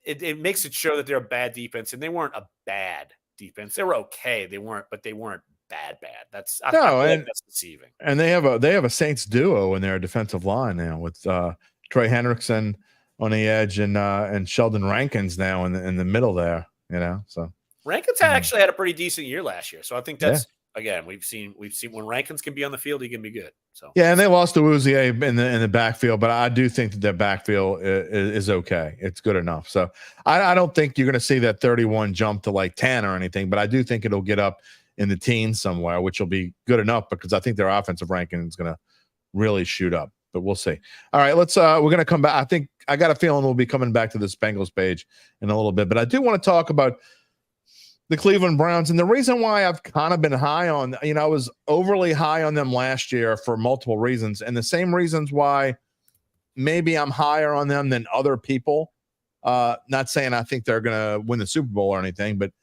It makes it show that they're a bad defense, and they weren't a bad defense. They were okay. They weren't bad. That's deceiving. And they have a Saints duo in their defensive line now with Trey Hendrickson on the edge and Sheldon Rankins now in the middle there. So Rankins actually had a pretty decent year last year. So I think that's again we've seen when Rankins can be on the field, he can be good. So and they lost to Uzier in the backfield, but I do think that their backfield is okay. It's good enough. So I don't think you're going to see that 31 jump to like 10 or anything, but I do think it'll get up in the teens somewhere, which will be good enough because I think their offensive ranking is going to really shoot up. But we'll see. All right, we're going to come back. I think I got a feeling we'll be coming back to this Bengals page in a little bit, but I do want to talk about the Cleveland Browns. And the reason why I've kind of been high on, I was overly high on them last year for multiple reasons. And the same reasons why maybe I'm higher on them than other people. Not saying I think they're going to win the Super Bowl or anything, but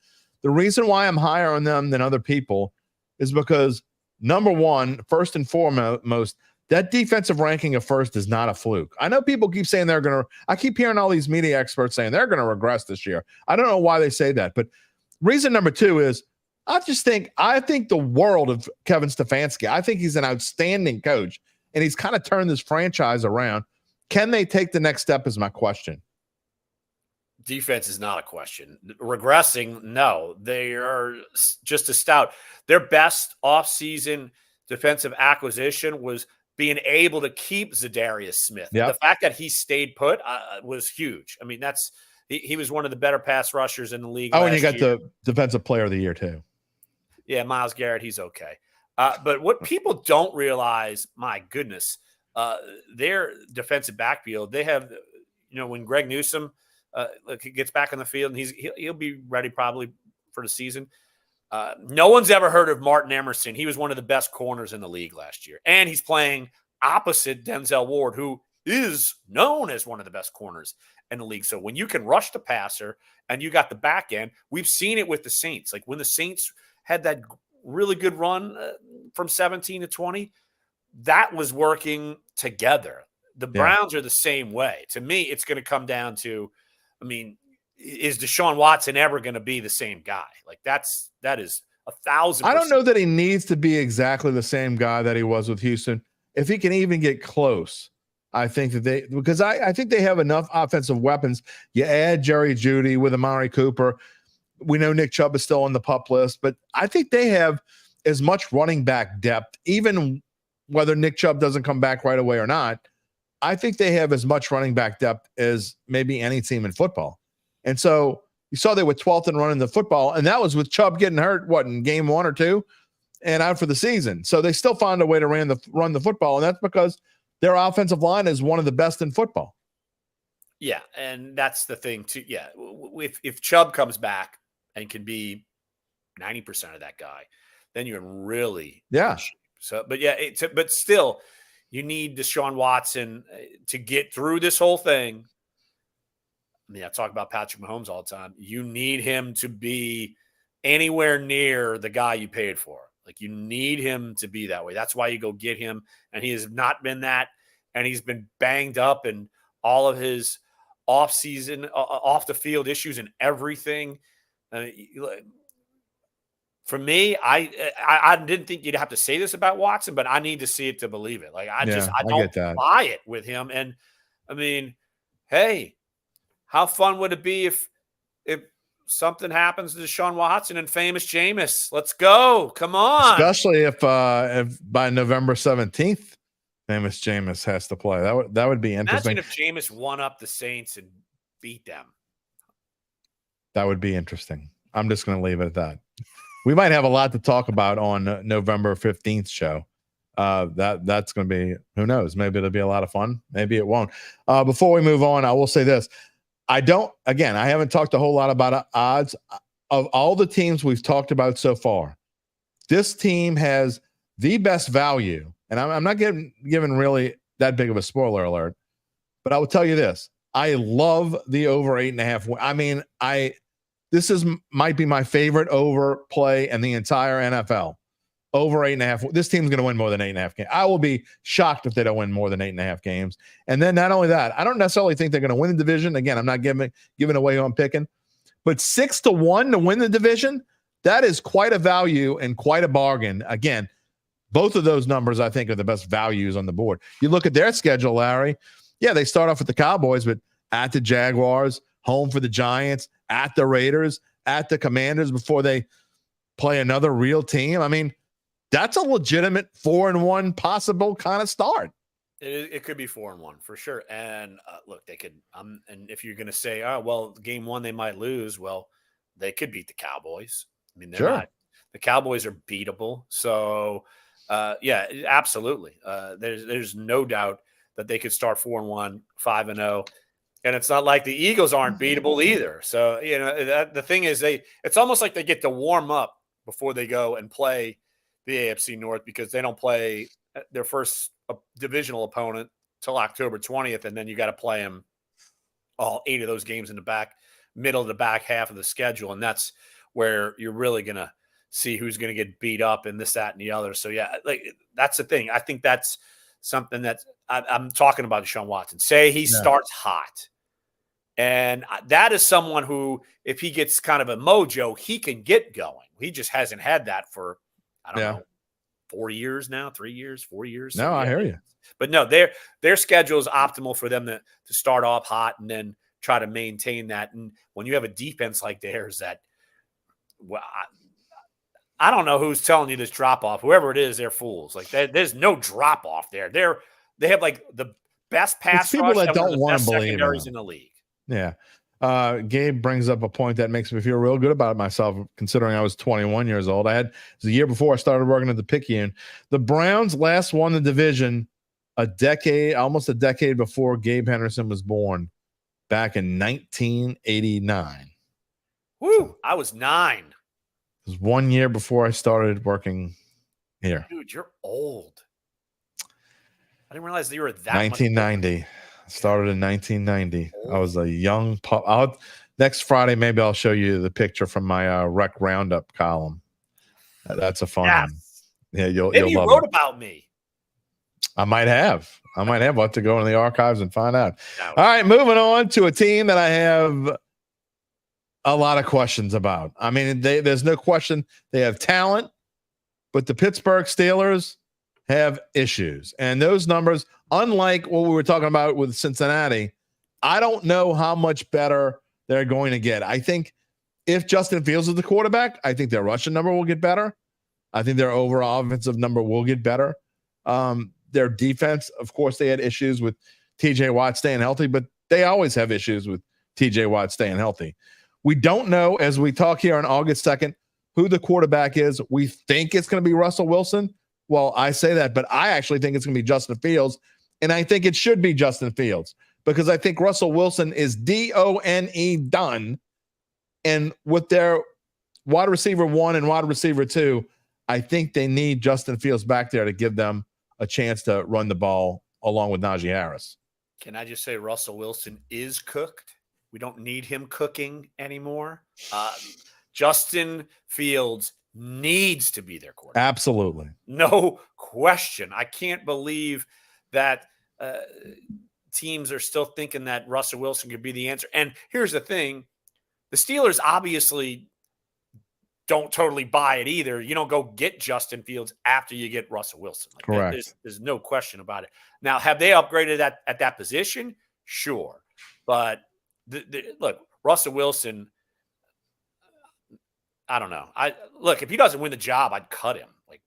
the reason why I'm higher on them than other people is because, number one, first and foremost, that defensive ranking of first is not a fluke. I know people keep saying I keep hearing all these media experts saying they're going to regress this year. I don't know why they say that, but reason number two is I think the world of Kevin Stefanski. I think he's an outstanding coach, and he's kind of turned this franchise around. Can they take the next step is my question. Defense is not a question. Regressing, no. They are just as stout. Their best offseason defensive acquisition was being able to keep Zadarius Smith. Yep. The fact that he stayed put was huge. I mean, he was one of the better pass rushers in the league. Oh, and you got the defensive player of the year too. Yeah, Myles Garrett, he's okay. But what people don't realize, my goodness, their defensive backfield, they have, when Greg Newsome gets back on the field, and he'll be ready probably for the season. No one's ever heard of Martin Emerson. He was one of the best corners in the league last year. And he's playing opposite Denzel Ward, who is known as one of the best corners in the league. So when you can rush the passer and you got the back end, we've seen it with the Saints. Like when the Saints had that really good run from 17 to 20, that was working together. The Browns are the same way. To me, it's going to come down to, is Deshaun Watson ever going to be the same guy? Like that is 1,000%. I don't know that he needs to be exactly the same guy that he was with Houston. If he can even get close, I think that because I think they have enough offensive weapons. You add Jerry Jeudy with Amari Cooper. We know Nick Chubb is still on the PUP list, but I think they have as much running back depth, even whether Nick Chubb doesn't come back right away or not. I think they have as much running back depth as maybe any team in football. And so you saw they were 12th in running the football, and that was with Chubb getting hurt, in game 1 or 2 and out for the season. So they still found a way to run the football, and that's because their offensive line is one of the best in football. Yeah, and that's the thing too. Yeah, if Chubb comes back and can be 90% of that guy, then you're in really good shape. So, but yeah, but still, you need Deshaun Watson to get through this whole thing. I talk about Patrick Mahomes all the time. You need him to be anywhere near the guy you paid for. Like you need him to be that way. That's why you go get him. And he has not been that. And he's been banged up and all of his off-season, off the field issues and everything. For me, I didn't think you'd have to say this about Watson, but I need to see it to believe it. Like I don't buy it with him. And hey, how fun would it be if something happens to Deshaun Watson and famous Jameis? Let's go. Come on. Especially if by November 17th, famous Jameis has to play. That would be interesting. Imagine if Jameis won up the Saints and beat them. That would be interesting. I'm just going to leave it at that. We might have a lot to talk about on November 15th show. That's going to be, who knows? Maybe it'll be a lot of fun. Maybe it won't. Before we move on, I will say this. I haven't talked a whole lot about odds. Of all the teams we've talked about so far, this team has the best value. And I'm not giving really that big of a spoiler alert, but I will tell you this. I love the over 8.5. This might be my favorite over play in the entire NFL. Over 8.5. This team's going to win more than 8.5 games. I will be shocked if they don't win more than 8.5 games. And then not only that, I don't necessarily think they're going to win the division. Again, I'm not giving away who I'm picking, but 6-1 to win the division. That is quite a value and quite a bargain. Again, both of those numbers I think are the best values on the board. You look at their schedule, Larry. Yeah, they start off with the Cowboys, but at the Jaguars, home for the Giants, at the Raiders, at the Commanders before they play another real team. That's a legitimate 4-1 possible kind of start. It could be 4-1 for sure. And look, they could. And if you're going to say, oh well, game 1 they might lose. Well, they could beat the Cowboys. They're not. The Cowboys are beatable. So yeah, absolutely. There's no doubt that they could start 4-1, 5-0. And it's not like the Eagles aren't beatable either. So the thing is, it's almost like they get to warm up before they go and play the AFC North because they don't play their first divisional opponent till October 20th, and then you got to play them all 8 of those games in the middle of the back half of the schedule, and that's where you're really going to see who's going to get beat up and this, that, and the other. So, yeah, that's the thing. I think that's something that I'm talking about Deshaun Watson. Say he starts hot, and that is someone who, if he gets kind of a mojo, he can get going. He just hasn't had that for I don't know, 4 years now, 3 years, 4 years. No, I hear you. But no, their schedule is optimal for them to start off hot and then try to maintain that. And when you have a defense like theirs that, well, I don't know who's telling you this drop off. Whoever it is, they're fools. Like there's no drop off there. They have like the best pass people rush that don't want to believe secondaries in the league. Yeah. Gabe brings up a point that makes me feel real good about myself, considering I was 21 years old. It was the year before I started working at the Picayune. The Browns last won the division almost a decade before Gabe Henderson was born, back in 1989. Woo! I was 9. It was 1 year before I started working here. Dude, you're old. I didn't realize that you were that 1990. much Started in 1990. old. I was a young pup. Next Friday, maybe I'll show you the picture from my Rec Roundup column. That's a fun one. Yeah, you'll Maybe you love wrote it. about me. I might have. I'll have to go into the archives and find out. All right, moving on to a team that I have a lot of questions about. I mean, there's no question they have talent, but the Pittsburgh Steelers have issues. And those numbers, unlike what we were talking about with Cincinnati, I don't know how much better they're going to get. I think if Justin Fields is the quarterback, I think their rushing number will get better. I think their overall offensive number will get better. Their defense, of course, they had issues with TJ Watt staying healthy, but they always have issues with TJ Watt staying healthy. We don't know, as we talk here on August 2nd, who the quarterback is. We think it's going to be Russell Wilson. Well, I say that, but I actually think it's going to be Justin Fields, and I think it should be Justin Fields because I think Russell Wilson is DONE done, and with their wide receiver 1 and wide receiver 2, I think they need Justin Fields back there to give them a chance to run the ball along with Najee Harris. Can I just say Russell Wilson is cooked? We don't need him cooking anymore. Justin Fields needs to be their quarterback. Absolutely. No question. I can't believe that teams are still thinking that Russell Wilson could be the answer. And here's the thing. The Steelers obviously don't totally buy it either. You don't go get Justin Fields after you get Russell Wilson. Like, correct. There's no question about it. Now, have they upgraded at that position? Sure. But look, Russell Wilson, I don't know. If he doesn't win the job, I'd cut him. Like,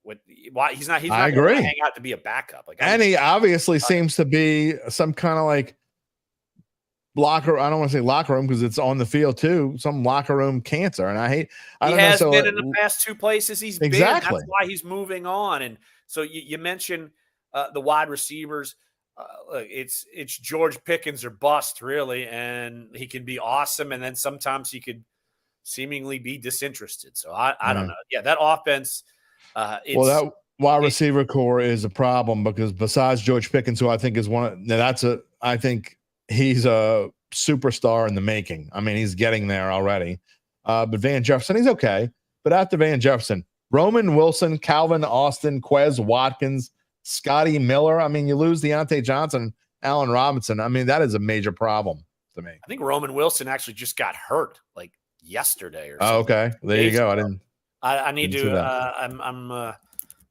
why he's not I agree. Gonna hang out to be a backup. Like, and he obviously seems to be some kind of like locker. I don't want to say locker room because it's on the field too. Some locker room cancer, and I don't know. He has been in the past 2 places he's been. That's why he's moving on. And so you mentioned the wide receivers. Look, it's George Pickens or bust, really, and he can be awesome, and then sometimes he could seemingly be disinterested. So I don't know. Yeah, that offense. That wide receiver core is a problem because besides George Pickens, who I think is I think he's a superstar in the making. I mean, he's getting there already. But Van Jefferson, he's okay. But after Van Jefferson, Roman Wilson, Calvin Austin, Quez Watkins, Scotty Miller. I mean, you lose Deontay Johnson, Allen Robinson. I mean, that is a major problem to me. I think Roman Wilson actually just got hurt like yesterday or something. Oh, okay. There you go. I need to.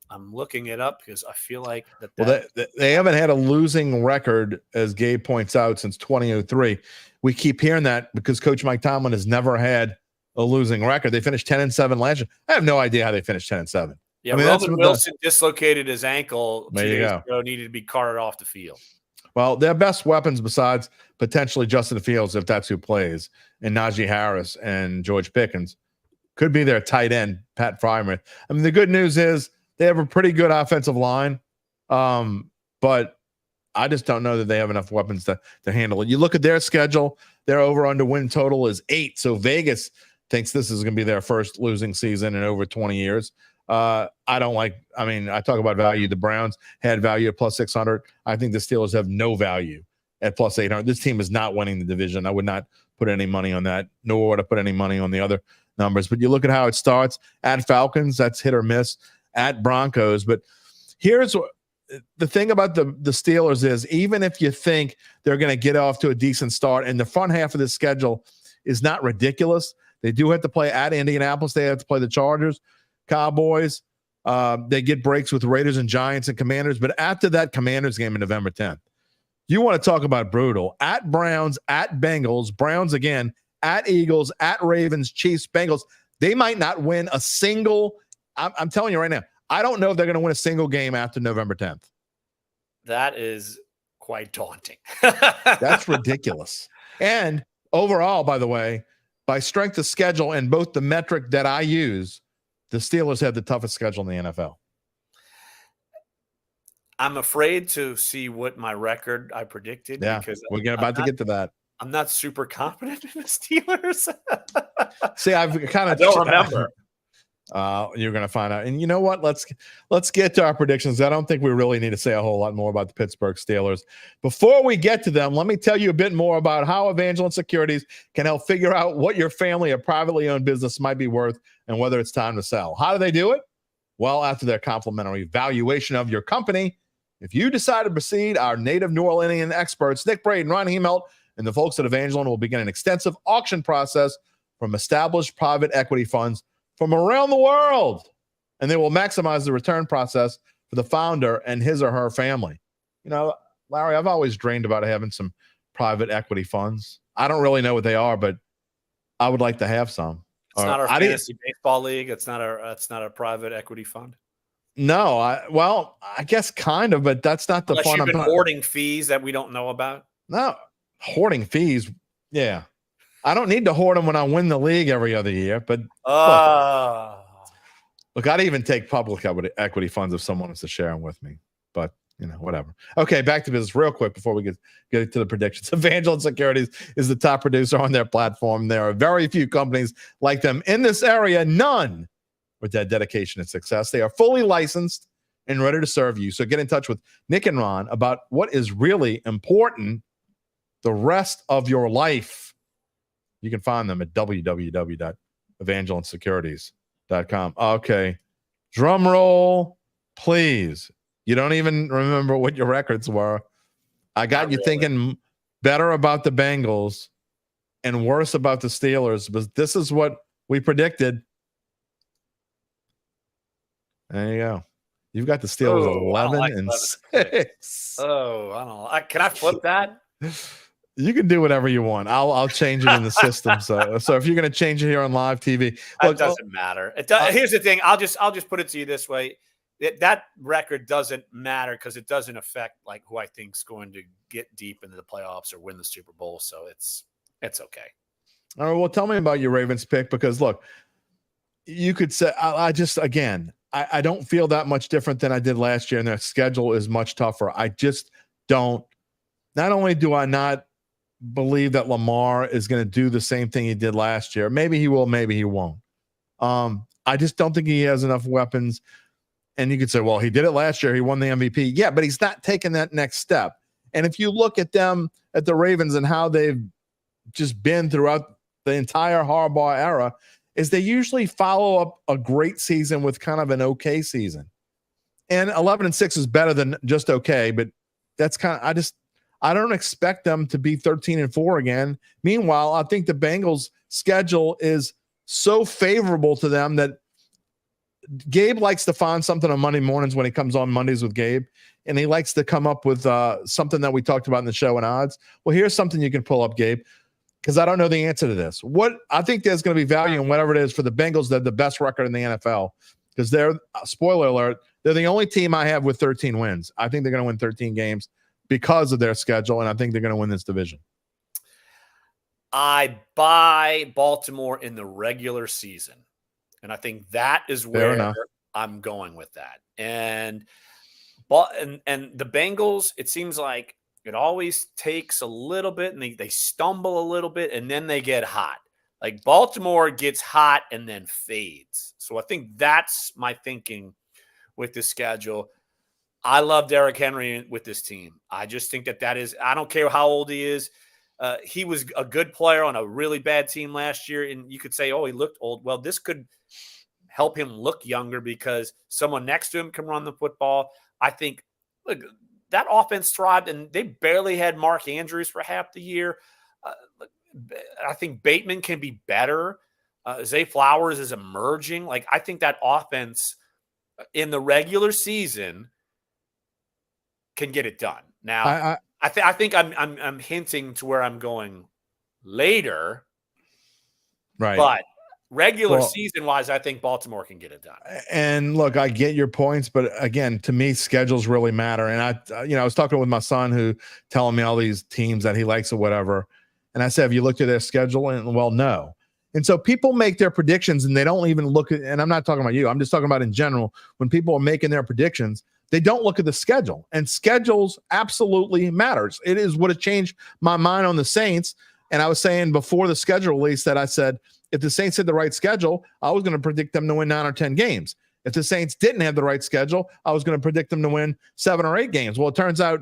I'm looking it up because I feel like that. Well, they haven't had a losing record, as Gabe points out, since 2003. We keep hearing that because Coach Mike Tomlin has never had a losing record. They finished 10-7 last year. I have no idea how they finished 10-7. Yeah, I mean, Roman Wilson dislocated his ankle 2 days ago, needed to be carted off the field. Well, their best weapons besides potentially Justin Fields, if that's who plays, and Najee Harris and George Pickens, could be their tight end, Pat Freiermuth. I mean, the good news is they have a pretty good offensive line, but I just don't know that they have enough weapons to handle it. You look at their schedule, their over-under win total is 8, so Vegas thinks this is going to be their first losing season in over 20 years. I talk about value. The Browns had value at plus 600. I think the Steelers have no value at plus 800. This team is not winning the division. I would not put any money on that, nor would I put any money on the other numbers. But you look at how it starts at Falcons, that's hit or miss, at Broncos. But here's the thing about the Steelers is, even if you think they're going to get off to a decent start, and the front half of the schedule is not ridiculous, they do have to play at Indianapolis. They have to play the Chargers, Cowboys. They get breaks with Raiders and Giants and Commanders. But after that Commanders game in November 10th, you want to talk about brutal. At Browns, at Bengals, Browns again, at Eagles, at Ravens, Chiefs, Bengals. They might not win a single. I'm telling you right now, I don't know if they're going to win a single game after November 10th. That is quite daunting. That's ridiculous. And overall, by the way, by strength of schedule and both the metric that I use, the Steelers have the toughest schedule in the NFL. I'm afraid to see what my record I predicted. Yeah, because we're about to get to that. I'm not super confident in the Steelers. See, I've kind of don't remember. You're going to find out. And you know what? Let's get to our predictions. I don't think we really need to say a whole lot more about the Pittsburgh Steelers. Before we get to them, let me tell you a bit more about how Evangeline Securities can help figure out what your family or privately owned business might be worth and whether it's time to sell. How do they do it? Well, after their complimentary valuation of your company, if you decide to proceed, our native New Orleanian experts, Nick Braden, Ron Hemelt, and the folks at Evangeline will begin an extensive auction process from established private equity funds from around the world. And they will maximize the return process for the founder and his or her family. You know, Larry, I've always dreamed about having some private equity funds. I don't really know what they are, but I would like to have some. It's not our fantasy baseball league. It's not a private equity fund. No, I guess kind of, but that's not the Unless fun. You've been hoarding fees that we don't know about. No, hoarding fees. Yeah. I don't need to hoard them when I win the league every other year, but look, I'd even take public equity funds if someone wants to share them with me, but whatever. Okay. Back to business real quick before we get to the predictions. Evangeline Securities is the top producer on their platform. There are very few companies like them in this area, none with that dedication and success. They are fully licensed and ready to serve you. So get in touch with Nick and Ron about what is really important the rest of your life. You can find them at www.evangelinesecurities.com. Okay. Drum roll, please. You don't even remember what your records were. I got you thinking better about the Bengals and worse about the Steelers, but this is what we predicted. There you go. You've got the Steelers 11-6. Oh, I don't know. Can I flip that? You can do whatever you want. I'll change it in the system. So if you're going to change it here on live TV, look, it doesn't matter. Here's the thing. I'll just put it to you this way. That record doesn't matter because it doesn't affect like who I think is going to get deep into the playoffs or win the Super Bowl. So it's okay. All right. Well, tell me about your Ravens pick because look, you could say I don't feel that much different than I did last year, and their schedule is much tougher. I just don't. Not only do I not believe that Lamar is going to do the same thing he did last year. Maybe he will, maybe he won't. I just don't think he has enough weapons. And you could say, well, he did it last year. He won the MVP. Yeah, but he's not taking that next step. And if you look at them, at the Ravens and how they've just been throughout the entire Harbaugh era, is they usually follow up a great season with kind of an okay season. And 11-6 is better than just okay, but that's kind of, I don't expect them to be 13-4 again. Meanwhile, I think the Bengals' schedule is so favorable to them that Gabe likes to find something on Monday mornings when he comes on Mondays with Gabe, and he likes to come up with something that we talked about in the show and odds. Well, here's something you can pull up, Gabe, because I don't know the answer to this. What I think there's going to be value in whatever it is for the Bengals. They're the best record in the NFL because they're, spoiler alert, they're the only team I have with 13 wins. I think they're going to win 13 games because of their schedule, and I think they're going to win this division. I buy Baltimore in the regular season, and I think that is where I'm going with that. And the Bengals, it seems like it always takes a little bit, and they stumble a little bit, and then they get hot. Like Baltimore gets hot and then fades. So I think that's my thinking with the schedule. I love Derrick Henry with this team. I just think that is – I don't care how old he is. He was a good player on a really bad team last year, and you could say, oh, he looked old. Well, this could help him look younger because someone next to him can run the football. I think look, that offense thrived, and they barely had Mark Andrews for half the year. I think Bateman can be better. Zay Flowers is emerging. Like I think that offense in the regular season can get it done. Now, I think I'm hinting to where I'm going later, right? But regular season wise, I think Baltimore can get it done. And look, I get your points, but again, to me, schedules really matter. And I was talking with my son who telling me all these teams that he likes or whatever, and I said, "Have you looked at their schedule?" And well, no. And so people make their predictions, and they don't even look at. And I'm not talking about you. I'm just talking about in general. When people are making their predictions, they don't look at the schedule, and schedules absolutely matters. It is what has changed my mind on the Saints. And I was saying before the schedule release that I said, if the Saints had the right schedule, I was going to predict them to win 9 or 10 games. If the Saints didn't have the right schedule, I was going to predict them to win 7 or 8 games. Well, it turns out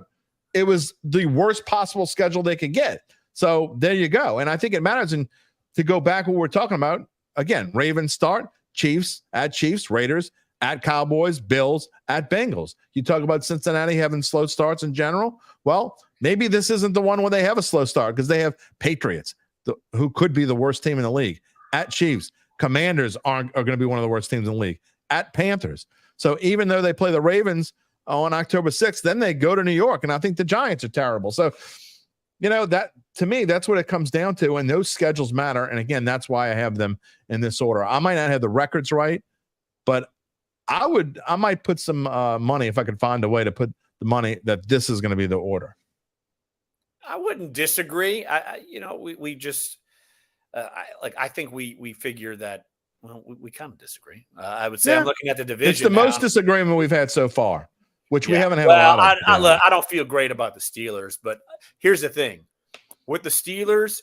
it was the worst possible schedule they could get. So there you go. And I think it matters. And to go back what we're talking about, again, Ravens start, Chiefs, Raiders, at Cowboys, Bills, at Bengals. You talk about Cincinnati having slow starts in general. Well, maybe this isn't the one where they have a slow start because they have Patriots, who could be the worst team in the league. At Chiefs, Commanders are going to be one of the worst teams in the league. At Panthers. So even though they play the Ravens on October 6th, then they go to New York, and I think the Giants are terrible. So, that to me, that's what it comes down to, and those schedules matter. And again, that's why I have them in this order. I might not have the records right, but I might put some money if I could find a way to put the money that this is going to be the order. I wouldn't disagree. I think we figure that. Well, we kind of disagree. I would say I'm looking at the division. It's the most disagreement we've had so far, which we haven't had a lot of. I don't feel great about the Steelers, but here's the thing. With the Steelers,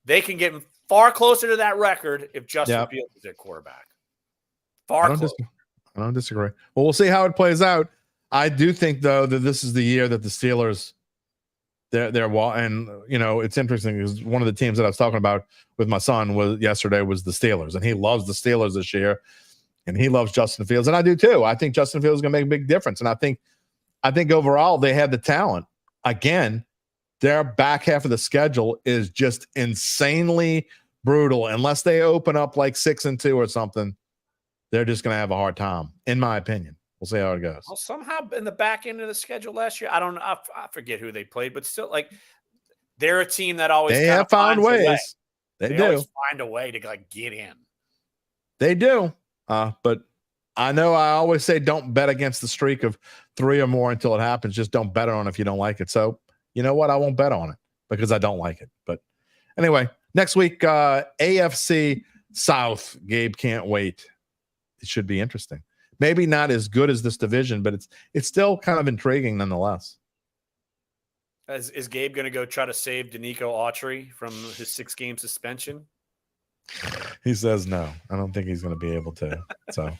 they can get far closer to that record if Justin Fields is their quarterback. I don't disagree. Well, we'll see how it plays out. I do think, though, that this is the year that the Steelers – and it's interesting because one of the teams that I was talking about with my son yesterday was the Steelers, and he loves the Steelers this year, and he loves Justin Fields, and I do too. I think Justin Fields is going to make a big difference, and I think overall they have the talent. Again, their back half of the schedule is just insanely brutal. Unless they open up like 6-2 or something, they're just going to have a hard time, in my opinion. We'll see how it goes. Well, somehow in the back end of the schedule last year, I don't know. I forget who they played, but still, they're a team that always have found ways. They do always find a way to get in. They do, but I know I always say don't bet against the streak of 3 or more until it happens. Just don't bet on it if you don't like it. So you know what? I won't bet on it because I don't like it. But anyway, next week, AFC South. Gabe can't wait. It should be interesting. Maybe not as good as this division, but it's still kind of intriguing nonetheless. Is Gabe going to go try to save Danico Autry from his 6-game suspension? He says no. I don't think he's going to be able to. So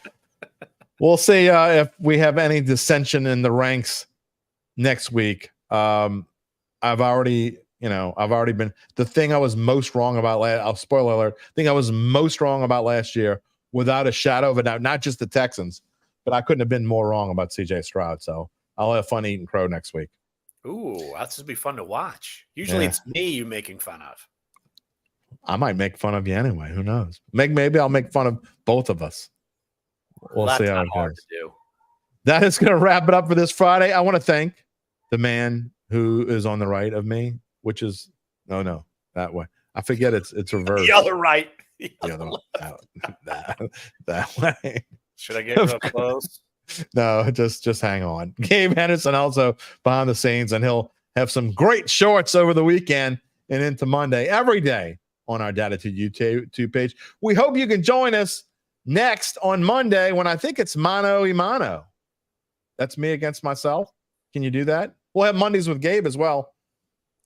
we'll see if we have any dissension in the ranks next week. I've already been the thing I was most wrong about spoiler alert. The thing I was most wrong about last year, without a shadow of a doubt, not just the Texans, but I couldn't have been more wrong about C.J. Stroud. So I'll have fun eating crow next week. Ooh, that's just be fun to watch. Usually it's me you making fun of. I might make fun of you anyway. Who knows? Maybe I'll make fun of both of us. We'll see how it goes. That is going to wrap it up for this Friday. I want to thank the man who is on the right of me, which is no, that way. I forget it's reversed. The other right. The other that way. Should I get real close? No, just hang on. Gabe Henderson also behind the scenes, and he'll have some great shorts over the weekend and into Monday every day on our Dattitude YouTube page. We hope you can join us next on Monday when I think it's mano a mano. That's me against myself. Can you do that? We'll have Mondays with Gabe as well.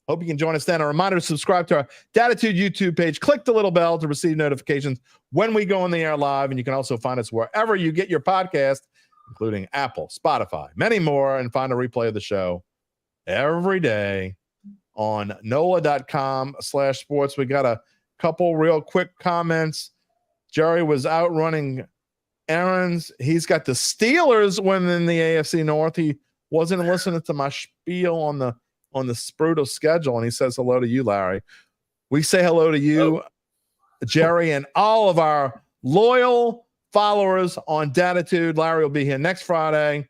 Hope you can join us then. A reminder to subscribe to our Dattitude YouTube page. Click the little bell to receive notifications when we go on the air live. And you can also find us wherever you get your podcast, including Apple, Spotify, many more, and find a replay of the show every day on NOLA.com/sports. We got a couple real quick comments. Jerry was out running errands. He's got the Steelers winning the AFC North. He wasn't listening to my spiel on the brutal schedule, and he says hello to you, Larry. We say hello to you, Jerry, and all of our loyal followers on Dattitude. Larry will be here next Friday,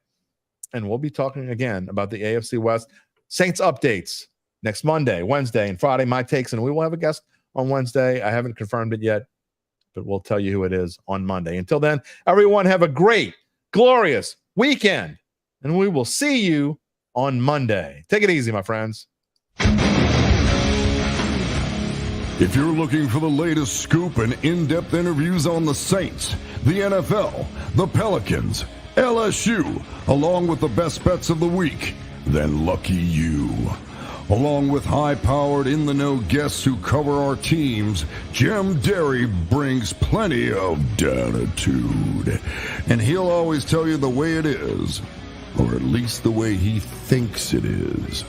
and we'll be talking again about the AFC West Saints updates next Monday, Wednesday, and Friday. My takes, and we will have a guest on Wednesday. I haven't confirmed it yet, but we'll tell you who it is on Monday. Until then, everyone have a great, glorious weekend, and we will see you on Monday. Take it easy, my friends. If you're looking for the latest scoop and in-depth interviews on the Saints, the NFL, the Pelicans, LSU, along with the best bets of the week, then lucky you. Along with high-powered, in-the-know guests who cover our teams, Jim Derry brings plenty of Dattitude. And he'll always tell you the way it is, or at least the way he thinks it is.